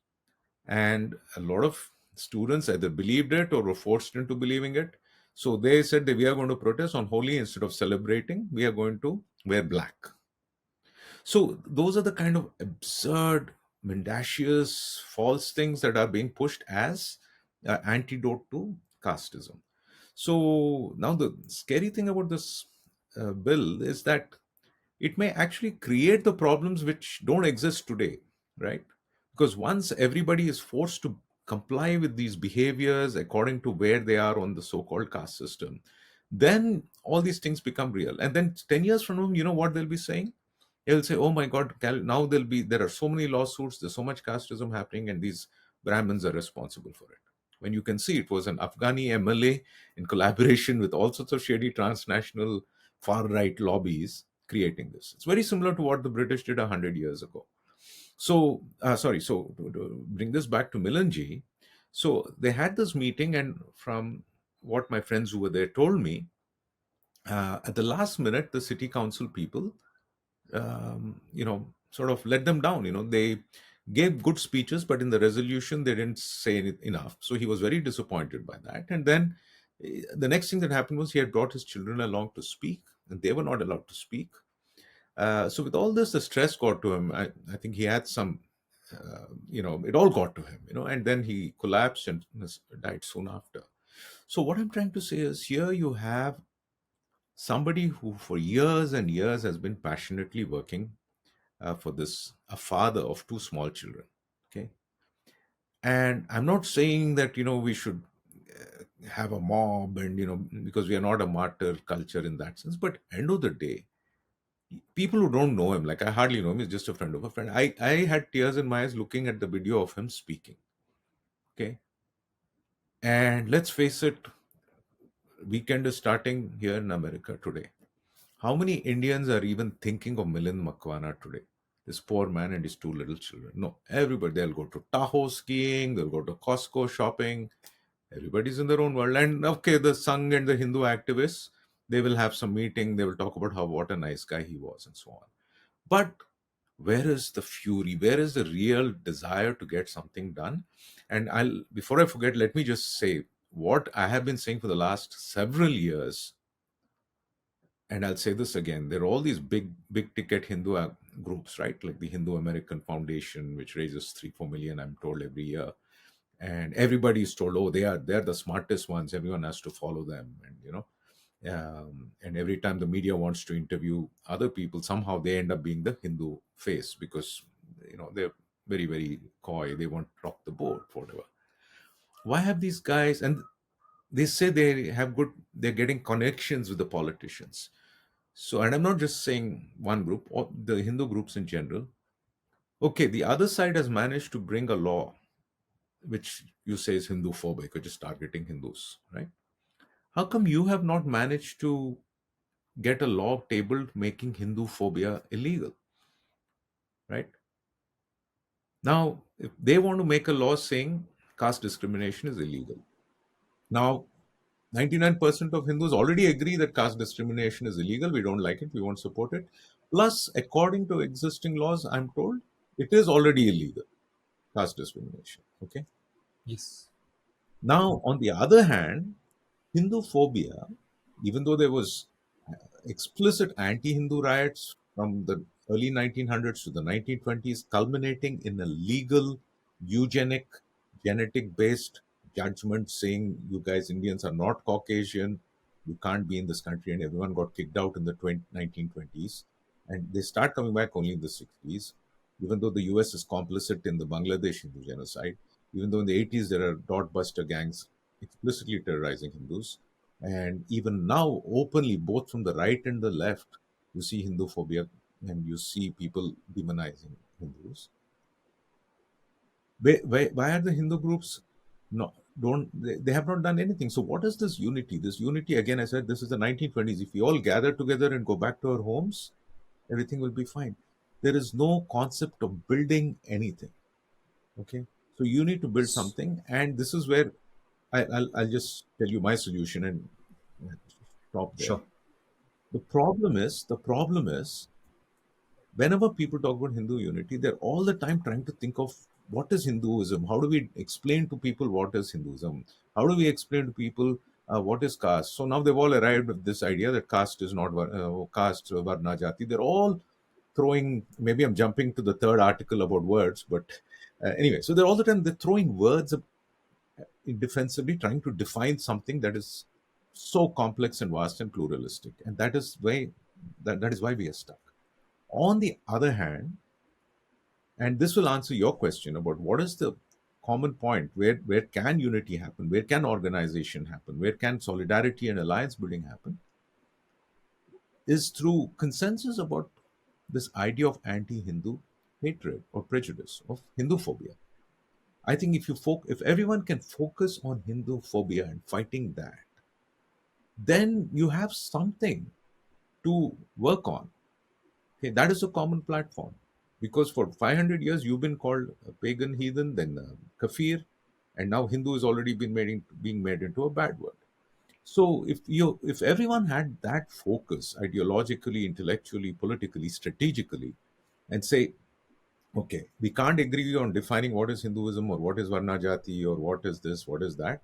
and a lot of students either believed it or were forced into believing it. So they said that we are going to protest on Holi instead of celebrating. We are going to wear black. So those are the kind of absurd, mendacious, false things that are being pushed as antidote to casteism. So now the scary thing about this bill is that it may actually create the problems which don't exist today, right? Because once everybody is forced to comply with these behaviors according to where they are on the so-called caste system, then all these things become real. And then 10 years from now, you know what they'll be saying? They'll say, oh my God, now there are so many lawsuits, there's so much casteism happening, and these Brahmins are responsible for it. When you can see it was an Afghani MLA in collaboration with all sorts of shady transnational far right lobbies creating this. It's very similar to what the British did 100 years ago. So, to bring this back to Milanji, so they had this meeting, and from what my friends who were there told me, at the last minute, the city council people sort of let them down. They gave good speeches, but in the resolution, they didn't say enough. So he was very disappointed by that. And then the next thing that happened was he had brought his children along to speak, and they were not allowed to speak. So with all this, the stress got to him. I think he had some, it all got to him, and then he collapsed and died soon after. So what I'm trying to say is here you have somebody who for years and years has been passionately working for this, a father of two small children. Okay. And I'm not saying that, we should have a mob and, because we are not a martyr culture in that sense. But end of the day, people who don't know him, like I hardly know him, he's just a friend of a friend. I had tears in my eyes looking at the video of him speaking. Okay. And let's face it, weekend is starting here in America today. How many Indians are even thinking of Milind Makwana today? This poor man and his two little children. No, everybody, they'll go to Tahoe skiing, they'll go to Costco shopping. Everybody's in their own world. And okay, the Sangh and the Hindu activists, they will have some meeting, they will talk about how what a nice guy he was and so on. But where is the fury? Where is the real desire to get something done? And before I forget, let me just say what I have been saying for the last several years, and I'll say this again, there are all these big ticket Hindu groups, right? Like the Hindu American Foundation, which raises 3-4 million, I'm told, every year. And everybody is told, oh, they're the smartest ones. Everyone has to follow them. And and every time the media wants to interview other people, somehow they end up being the Hindu face because they're very, very coy. They want to rock the boat, whatever. Why have these guys, and they say they're getting connections with the politicians. So, and I'm not just saying one group, or the Hindu groups in general. Okay, the other side has managed to bring a law which you say is Hindu phobic, which is targeting Hindus, right? How come you have not managed to get a law tabled making Hindu phobia illegal, right? Now, if they want to make a law saying caste discrimination is illegal, now 99% of Hindus already agree that caste discrimination is illegal. We don't like it. We won't support it. Plus, according to existing laws, I'm told it is already illegal, caste discrimination. Okay. Yes. Now, on the other hand, Hindu phobia, even though there was explicit anti-Hindu riots from the early 1900s to the 1920s, culminating in a legal, eugenic, genetic-based judgment saying you guys Indians are not Caucasian, you can't be in this country, and everyone got kicked out in the 1920s. And they start coming back only in the 60s, even though the US is complicit in the Bangladesh Hindu genocide, even though in the 80s there are dot buster gangs explicitly terrorizing Hindus. And even now, openly, both from the right and the left, you see Hindu phobia and you see people demonizing Hindus. Why are the Hindu groups? No, they have not done anything. So what is this unity? This unity, again, I said, this is the 1920s. If we all gather together and go back to our homes, everything will be fine. There is no concept of building anything. Okay, so you need to build something, and this is where I'll just tell you my solution and stop there. Sure. The problem is whenever people talk about Hindu unity, they're all the time trying to think of what is Hinduism. How do we explain to people what is Hinduism? How do we explain to people what is caste? So now they've all arrived at this idea that caste is not caste, varna, jati. They're all throwing. Maybe I'm jumping to the third article about words, but anyway, so they're all the time they're throwing words indefensibly, trying to define something that is so complex and vast and pluralistic, and that is why we are stuck. On the other hand, and this will answer your question about what is the common point, where can unity happen, where can organization happen, where can solidarity and alliance building happen, is through consensus about this idea of anti-Hindu hatred or prejudice, of Hindu phobia. I think if everyone can focus on Hindu phobia and fighting that, then you have something to work on. Okay, that is a common platform. Because for 500 years you've been called a pagan heathen, then kafir, and now Hindu has already been being made into a bad word. So if everyone had that focus ideologically, intellectually, politically, strategically, and say, okay, we can't agree on defining what is Hinduism or what is Varna Jati or what is this, what is that.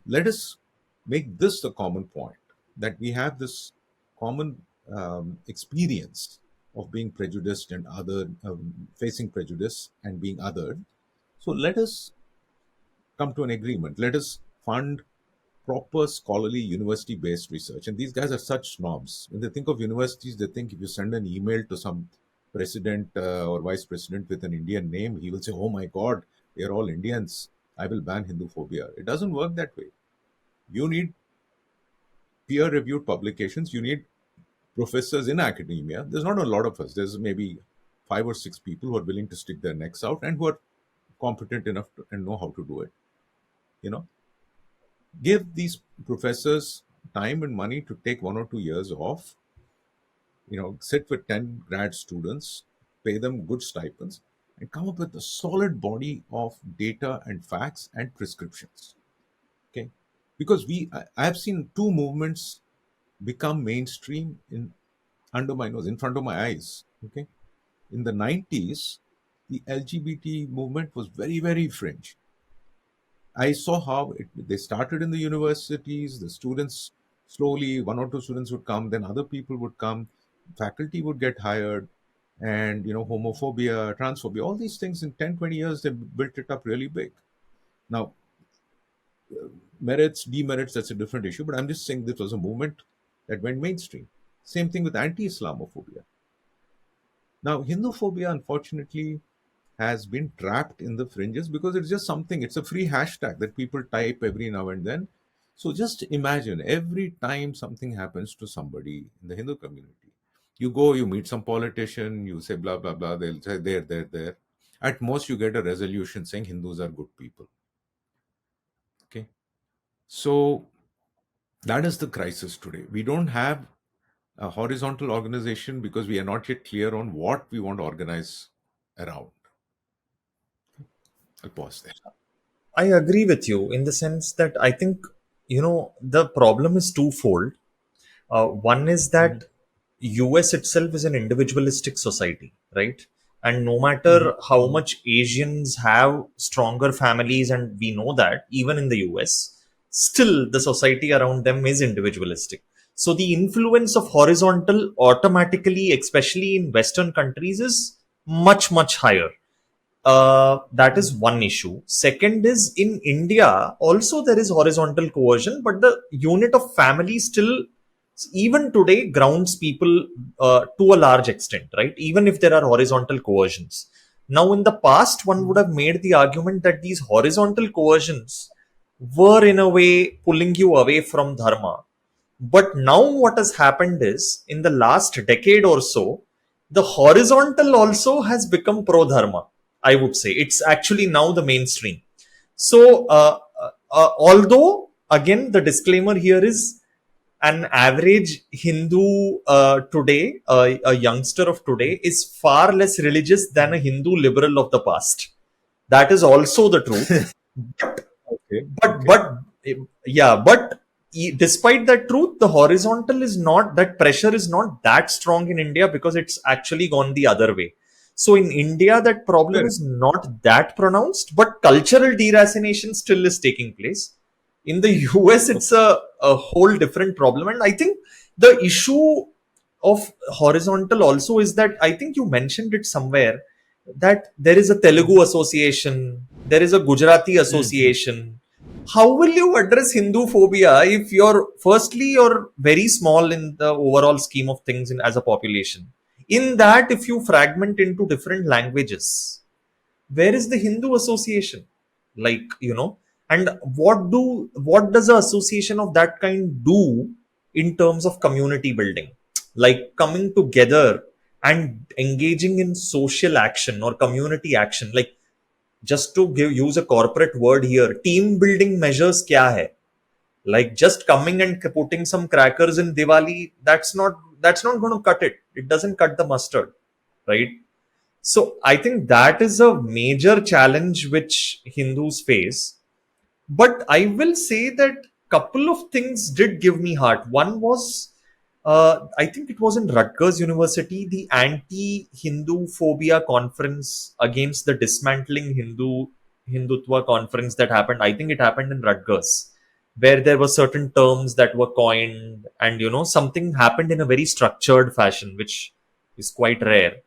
Let us make this the common point, that we have this common experience of being prejudiced and facing prejudice and being othered. So let us come to an agreement. Let us fund proper scholarly university based research. And these guys are such snobs. When they think of universities, they think if you send an email to some president or vice president with an Indian name, he will say, oh my God, they are all Indians. I will ban Hindu phobia. It doesn't work that way. You need peer reviewed publications. You need professors in academia. There's not a lot of us. There's maybe 5 or 6 people who are willing to stick their necks out and who are competent enough and know how to do it. You know, give these professors time and money to take 1 or 2 years off. Sit with 10 grad students, pay them good stipends, and come up with a solid body of data and facts and prescriptions. Okay, because I have seen two movements become mainstream under my nose, in front of my eyes. Okay, in the 90s, the LGBT movement was very, very fringe. I saw how they started in the universities. The students slowly, 1 or 2 students would come, then other people would come, faculty would get hired, and homophobia, transphobia, all these things in 10, 20 years, they built it up really big. Now, merits, demerits, that's a different issue, but I'm just saying this was a movement that went mainstream. Same thing with anti-Islamophobia. Now, Hinduphobia, unfortunately, has been trapped in the fringes because it's just something, it's a free hashtag that people type every now and then. So just imagine every time something happens to somebody in the Hindu community, you go, you meet some politician, you say blah, blah, blah, they'll say there. At most, you get a resolution saying Hindus are good people. Okay. So that is the crisis today. We don't have a horizontal organization because we are not yet clear on what we want to organize around. I'll pause there. I agree with you in the sense that I think, the problem is twofold. One is Mhm. that US itself is an individualistic society, right? And no Mhm. matter how much Asians have stronger families, and we know that even in the US, still the society around them is individualistic. So the influence of horizontal automatically, especially in Western countries, is much, much higher. That is Mhm. one issue. Second is in India, also there is horizontal coercion, but the unit of family still, even today, grounds people to a large extent, right? Even if there are horizontal coercions. Now, in the past, one would Mhm. have made the argument that these horizontal coercions were, in a way, pulling you away from dharma. But now, what has happened is, in the last decade or so, the horizontal also has become pro dharma. I would say it's actually now the mainstream. So, Although, again, the disclaimer here is an average Hindu today, a youngster of today, is far less religious than a Hindu liberal of the past. That is also the truth. But Okay. but Okay. but yeah, but despite that truth, the horizontal is not, that pressure is not that strong in India because it's actually gone the other way. So in India, that problem Fair. is not that pronounced, but cultural deracination still is taking place. In the US, it's Okay. a whole different problem. And I think the issue of horizontal also is that, I think you mentioned it somewhere, that there is a Telugu Mhm. association, there is a Gujarati Mhm. association. How will you address Hindu phobia if you're very small in the overall scheme of things as a population? In that, if you fragment into different languages, where is the Hindu association? Like, and what does a association of that kind do in terms of community building? Like coming together and engaging in social action or community action. Like, just to use a corporate word here, team building measures kya hai? Like just coming and putting some crackers in Diwali, that's not going to cut it. It doesn't cut the mustard, right? So I think that is a major challenge which Hindus face. But I will say that couple of things did give me heart. One was, I think it was in Rutgers University, the anti-Hindu phobia conference against the dismantling Hindutva conference that happened. I think it happened in Rutgers, where there were certain terms that were coined, and something happened in a very structured fashion, which is quite rare.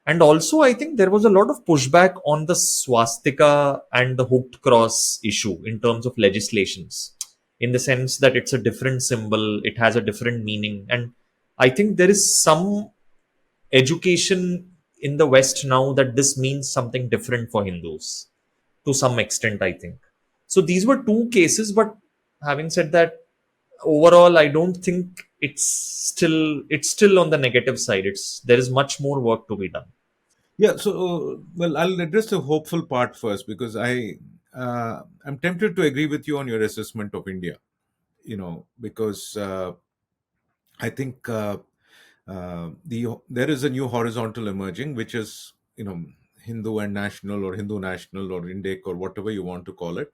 And also, I think there was a lot of pushback on the swastika and the hooked cross issue in terms of legislations, in the sense that it's a different symbol, it has a different meaning. And I think there is some education in the West now that this means something different for Hindus to some extent, I think. So these were two cases, but having said that, overall, I don't think it's still on the negative side. There is much more work to be done. Yeah. So, well, I'll address the hopeful part first because I'm tempted to agree with you on your assessment of India. Because I think there is a new horizontal emerging, which is Hindu and national, or Hindu national, or Indic, or whatever you want to call it.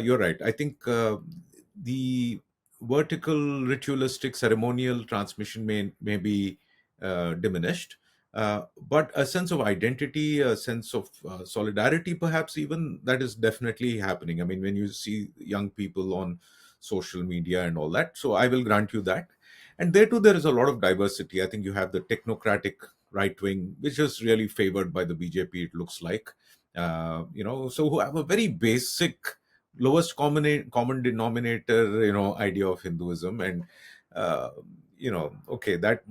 You're right. I think the vertical ritualistic ceremonial transmission may be diminished, but a sense of identity, a sense of solidarity, perhaps even, that is definitely happening. I mean, when you see young people on social media and all that, so I will grant you that. And there too, there is a lot of diversity. I think you have the technocratic right wing, which is really favored by the BJP, it looks like. So who have a very basic, lowest common denominator, idea of Hinduism, and okay, that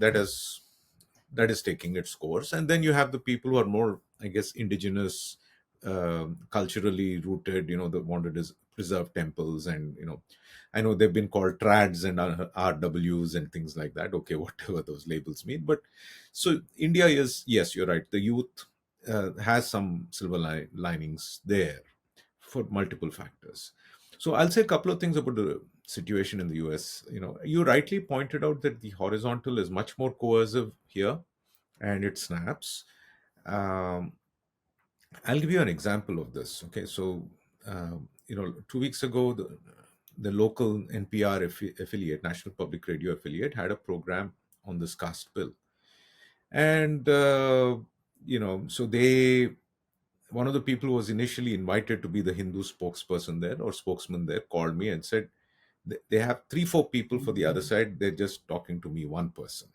is taking its course. And then you have the people who are more, I guess, indigenous, culturally rooted, that want to preserve temples, and I know they've been called trads and RWs and things like that. Okay, whatever those labels mean. But so India is, yes, you're right. The youth has some silver linings there for multiple factors. So I'll say a couple of things about the situation in the US. You rightly pointed out that the horizontal is much more coercive here, and it snaps. Um, I'll give you an example of this. Okay, so 2 weeks ago, the local NPR affiliate, National Public Radio affiliate, had a program on this caste bill, and so one of the people who was initially invited to be the Hindu spokesperson there, or spokesman there, called me and said they have 3-4 people for the other side. They're just talking to me, one person.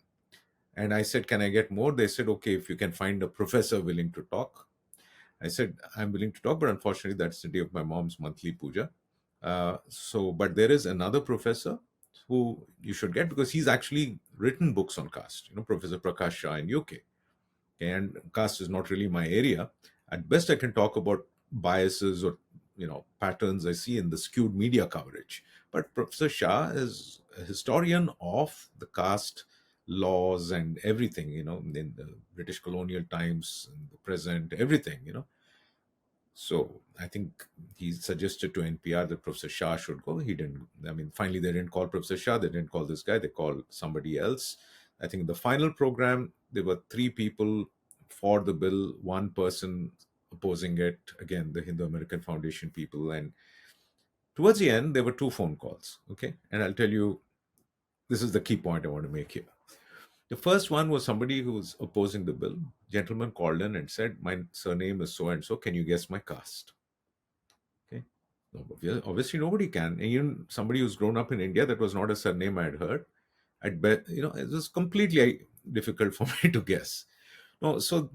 And I said, can I get more? They said, okay, if you can find a professor willing to talk. I said, I'm willing to talk, but unfortunately, that's the day of my mom's monthly puja. But there is another professor who you should get, because he's actually written books on caste, Professor Prakash Shah in UK. And caste is not really my area. At best, I can talk about biases or patterns I see in the skewed media coverage. But Professor Shah is a historian of the caste laws and everything, in the British colonial times, and the present, everything. So I think he suggested to NPR that Professor Shah should go. He didn't. I mean, finally they didn't call Professor Shah. They didn't call this guy. They called somebody else. I think in the final program there were three people for the bill, one person opposing it. Again, the Hindu American Foundation people. And towards the end, there were two phone calls. Okay, and I'll tell you, this is the key point I want to make here. The first one was somebody who was opposing the bill. Gentleman called in and said, "My surname is so and so. Can you guess my caste?" Okay. No, obviously, nobody can. And even somebody who's grown up in India, that was not a surname I had heard. I'd bet, it was completely difficult for me to guess. No, so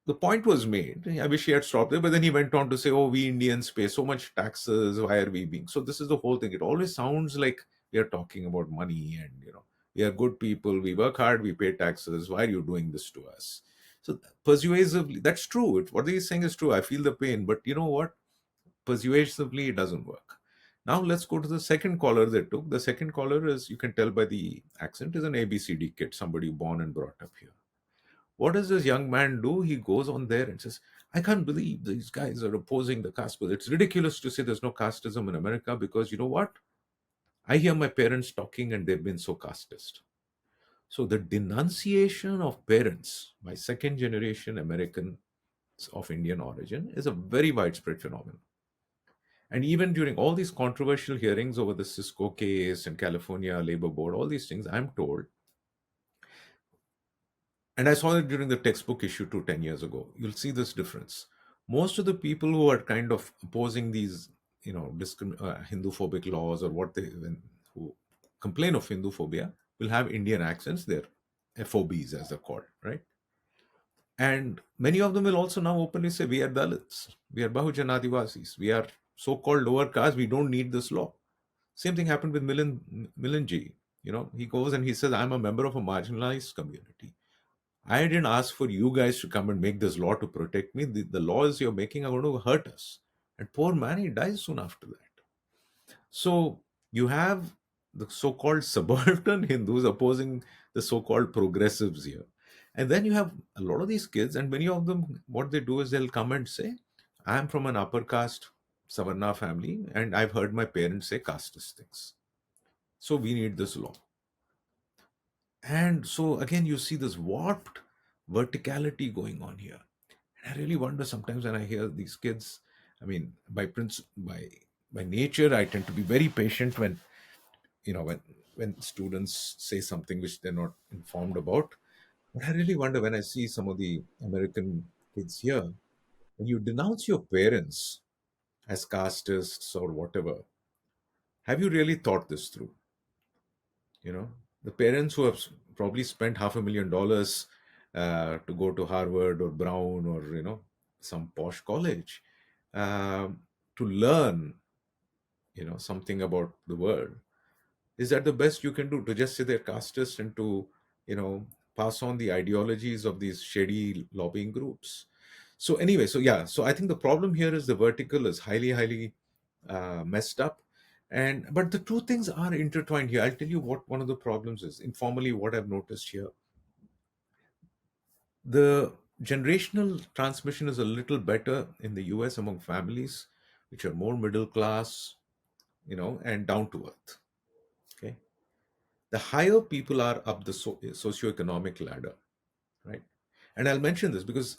the point was made. I wish he had stopped there, but then he went on to say, "Oh, we Indians pay so much taxes. Why are we being?" So this is the whole thing. It always sounds like we are talking about money, and we are good people. We work hard. We pay taxes. Why are you doing this to us? So persuasively, that's true. What he's saying is true. I feel the pain, but you know what? Persuasively, it doesn't work. Now let's go to the second caller they took. The second caller is, you can tell by the accent, is an ABCD kid, somebody born and brought up here. What does this young man do? He goes on there and says, "I can't believe these guys are opposing the caste bill. It's ridiculous to say there's no casteism in America because you know what? I hear my parents talking and they've been so casteist." So the denunciation of parents by second generation Americans of Indian origin is a very widespread phenomenon. And even during all these controversial hearings over the Cisco case and California Labor Board, all these things, I'm told, and I saw it during the textbook issue 10 years ago, you'll see this difference. Most of the people who are kind of opposing these, Hindu-phobic laws, or who complain of Hindu phobia, will have Indian accents. They're FOBs, as they're called, right? And many of them will also now openly say, "We are Dalits, we are Bahujan Adivasis, we are so-called lower caste, we don't need this law." Same thing happened with Milanji. He goes and he says, "I'm a member of a marginalized community. I didn't ask for you guys to come and make this law to protect me. The laws you're making are going to hurt us." And poor man, he dies soon after that. So you have the so-called subaltern Hindus opposing the so-called progressives here. And then you have a lot of these kids, and many of them, what they do is they'll come and say, "I'm from an upper caste Savarna family, and I've heard my parents say casteist things. So we need this law." And so again, you see this warped verticality going on here. And I really wonder sometimes when I hear these kids. I mean, by nature, I tend to be very patient when when students say something which they're not informed about. But I really wonder when I see some of the American kids here, when you denounce your parents as castists or whatever, have you really thought this through? The parents who have probably spent $500,000 to go to Harvard or Brown or some posh college, to learn something about the world. Is that the best you can do, to just say they're casteist and to you know pass on the ideologies of these shady lobbying groups? So anyway, so yeah, so I think the problem here is the vertical is highly messed up. And but the two things are intertwined here. I'll tell you what one of the problems is. Informally, what I've noticed here, the generational transmission is a little better in the US among families which are more middle class, and down to earth. Okay. The higher people are up the socioeconomic ladder, right? And I'll mention this because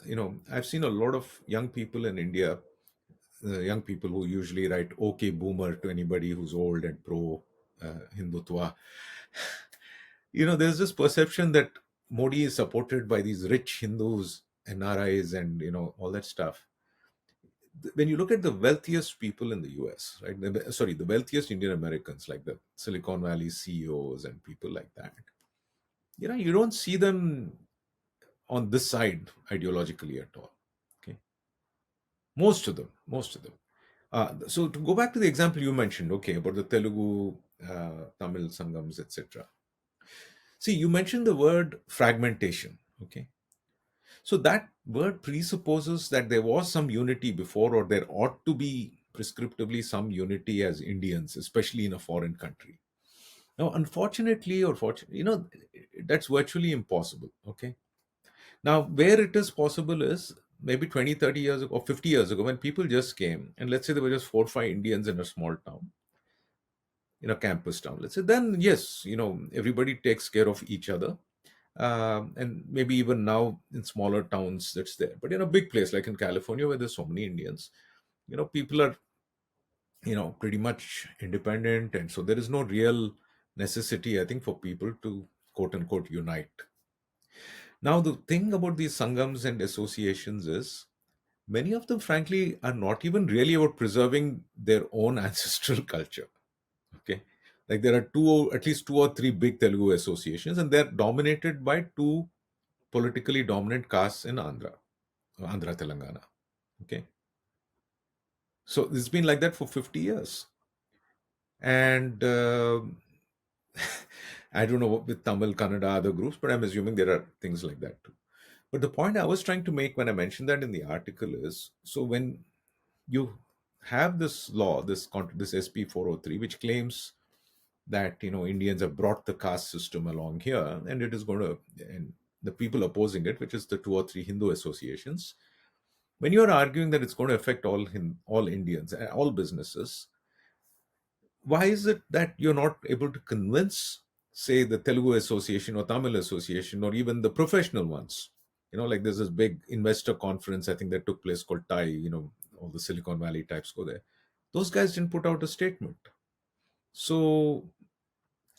I've seen a lot of young people in India, young people who usually write "Okay, boomer" to anybody who's old and pro Hindutva. There's this perception that Modi is supported by these rich Hindus, NRIs, and all that stuff. When you look at the wealthiest people in the US, right? Sorry, the wealthiest Indian Americans, like the Silicon Valley CEOs and people like that, you don't see them on this side ideologically at all. Okay, most of them. So to go back to the example you mentioned, okay, about the Telugu, Tamil Sangams, etc. See, you mentioned the word fragmentation. Okay, so that word presupposes that there was some unity before, or there ought to be prescriptively some unity as Indians, especially in a foreign country. Now, unfortunately, or fortunately, that's virtually impossible. Okay. Now, where it is possible is maybe 20, 30 years ago or 50 years ago, when people just came, and let's say there were just 4 or 5 Indians in a small town, in a campus town, let's say, then yes, everybody takes care of each other. And maybe even now in smaller towns that's there. But in a big place like in California where there's so many Indians, people are, pretty much independent. And so there is no real necessity, I think, for people to quote unquote unite. Now, the thing about these sangams and associations is many of them, frankly, are not even really about preserving their own ancestral culture. Okay. Like there are at least two or three big Telugu associations, and they're dominated by two politically dominant castes in Andhra, Telangana. Okay. So it's been like that for 50 years. And I don't know with Tamil, Kannada, other groups, but I'm assuming there are things like that too. But the point I was trying to make when I mentioned that in the article is, so when you have this law, this SB 403, which claims that Indians have brought the caste system along here, and it is going to, and the people opposing it, which is the two or three Hindu associations, when you are arguing that it's going to affect all Indians, all businesses, why is it that you're not able to convince, say, the Telugu Association or Tamil Association or even the professional ones? Like there's this big investor conference, I think, that took place called TAI, all the Silicon Valley types go there. Those guys didn't put out a statement. So,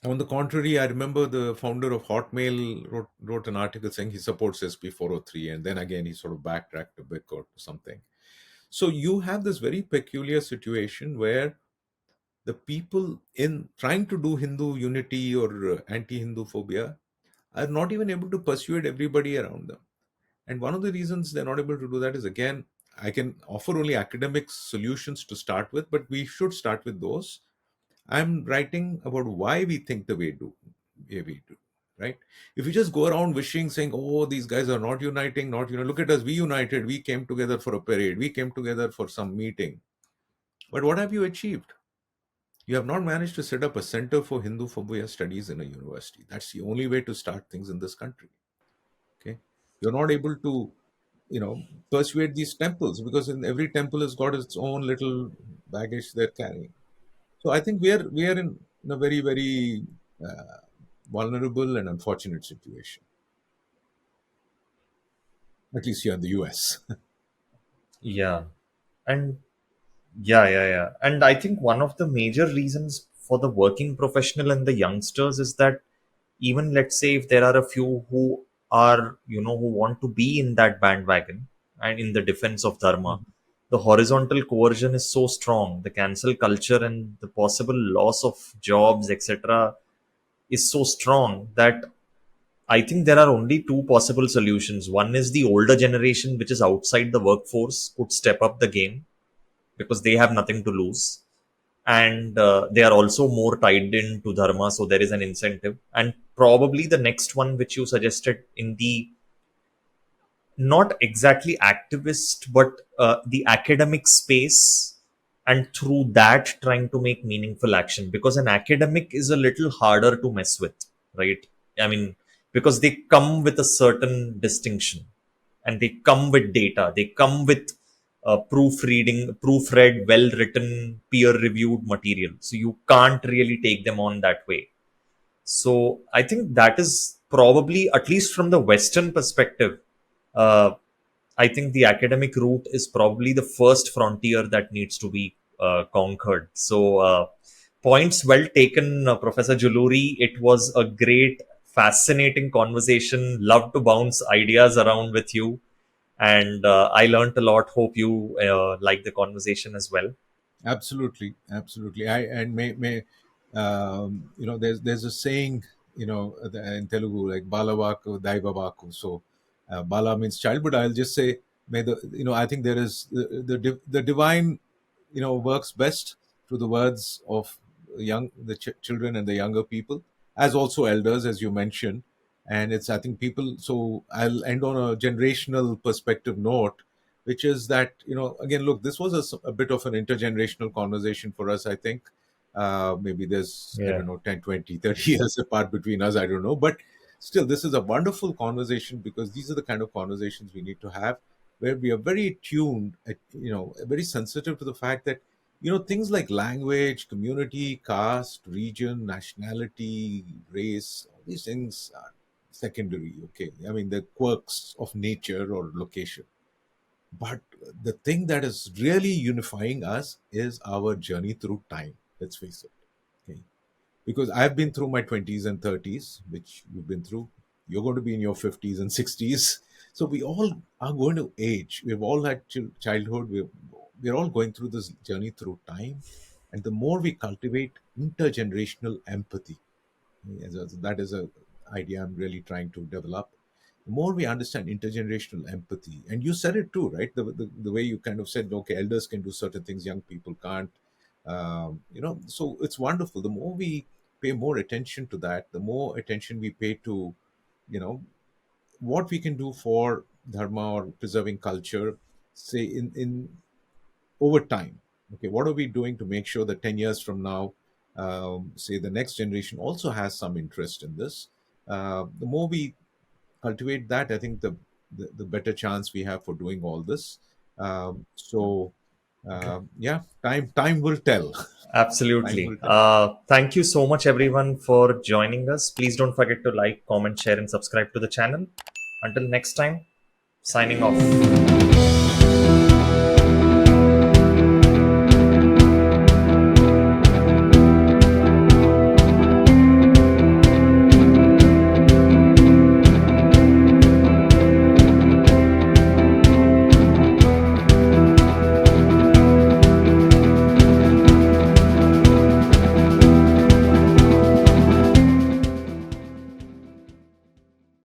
on the contrary, I remember the founder of Hotmail wrote an article saying he supports SB 403, and then again he sort of backtracked a bit or something. So, you have this very peculiar situation where the people in trying to do Hindu unity or anti-Hindu phobia are not even able to persuade everybody around them. And one of the reasons they're not able to do that is, again, I can offer only academic solutions to start with, but we should start with those. I'm writing about why we think the way we do, right? If you just go around wishing, saying, "Oh, these guys are not uniting, not look at us, we united, we came together for a parade, we came together for some meeting," but what have you achieved? You have not managed to set up a center for Hindu phobia studies in a university. That's the only way to start things in this country. Okay, you're not able to, you know, persuade these temples because in every temple has got its own little baggage they're carrying. So I think we are in a very very uh, vulnerable and unfortunate situation, at least here in the U.S. Yeah. And yeah. And I think one of the major reasons for the working professional and the youngsters is that even let's say if there are a few who are, who want to be in that bandwagon and in the defense of Dharma, the horizontal coercion is so strong, the cancel culture and the possible loss of jobs, etc., is so strong that I think there are only two possible solutions. One is the older generation, which is outside the workforce, could step up the game because they have nothing to lose. And they are also more tied into dharma, so there is an incentive. And probably the next one, which you suggested in the not exactly activist, but the academic space, and through that trying to make meaningful action. Because an academic is a little harder to mess with, right? I mean, because they come with a certain distinction, and they come with data, they come with proofread, well written, peer reviewed material. So you can't really take them on that way. So I think that is probably, at least from the Western perspective, uh, I think the academic route is probably the first frontier that needs to be conquered. So points well taken, Professor Juluri. It was a great, fascinating conversation. Love to bounce ideas around with you, and I learned a lot. Hope you like the conversation as well. Absolutely, absolutely. I and may there's a saying, in Telugu, like balavaku daivavaku. So bala means child, but I'll just say, may the I think there is the divine works best through the words of the children and the younger people, as also elders, as you mentioned. And it's, I think, people. So I'll end on a generational perspective note, which is that, again, look, this was a bit of an intergenerational conversation for us, I think. Maybe there's, I Yeah. don't know, 10, 20, 30 years apart between us, I don't know, but still, this is a wonderful conversation because these are the kind of conversations we need to have. where we are very tuned, very sensitive to the fact that, things like language, community, caste, region, nationality, race, all these things are secondary. Okay, I mean, the quirks of nature or location. But the thing that is really unifying us is our journey through time. Let's face it. Okay, because I've been through my 20s and 30s, which you've been through. You're going to be in your 50s and 60s. So we all are going to age. We've all had childhood. We're all going through this journey through time. And the more we cultivate intergenerational empathy, that is a idea I'm really trying to develop. The more we understand intergenerational empathy, and you said it too, right? The way you kind of said, okay, elders can do certain things, young people can't. So it's wonderful. The more we pay more attention to that, the more attention we pay to, you know, what we can do for dharma or preserving culture, say in over time. Okay, what are we doing to make sure that 10 years from now, say the next generation also has some interest in this? The more we cultivate that, I think the better chance we have for doing all this. Okay. Yeah, time will tell. Time Absolutely. will tell. Thank you so much, everyone, for joining us. Please don't forget to like, comment, share, and subscribe to the channel. Until next time, signing off.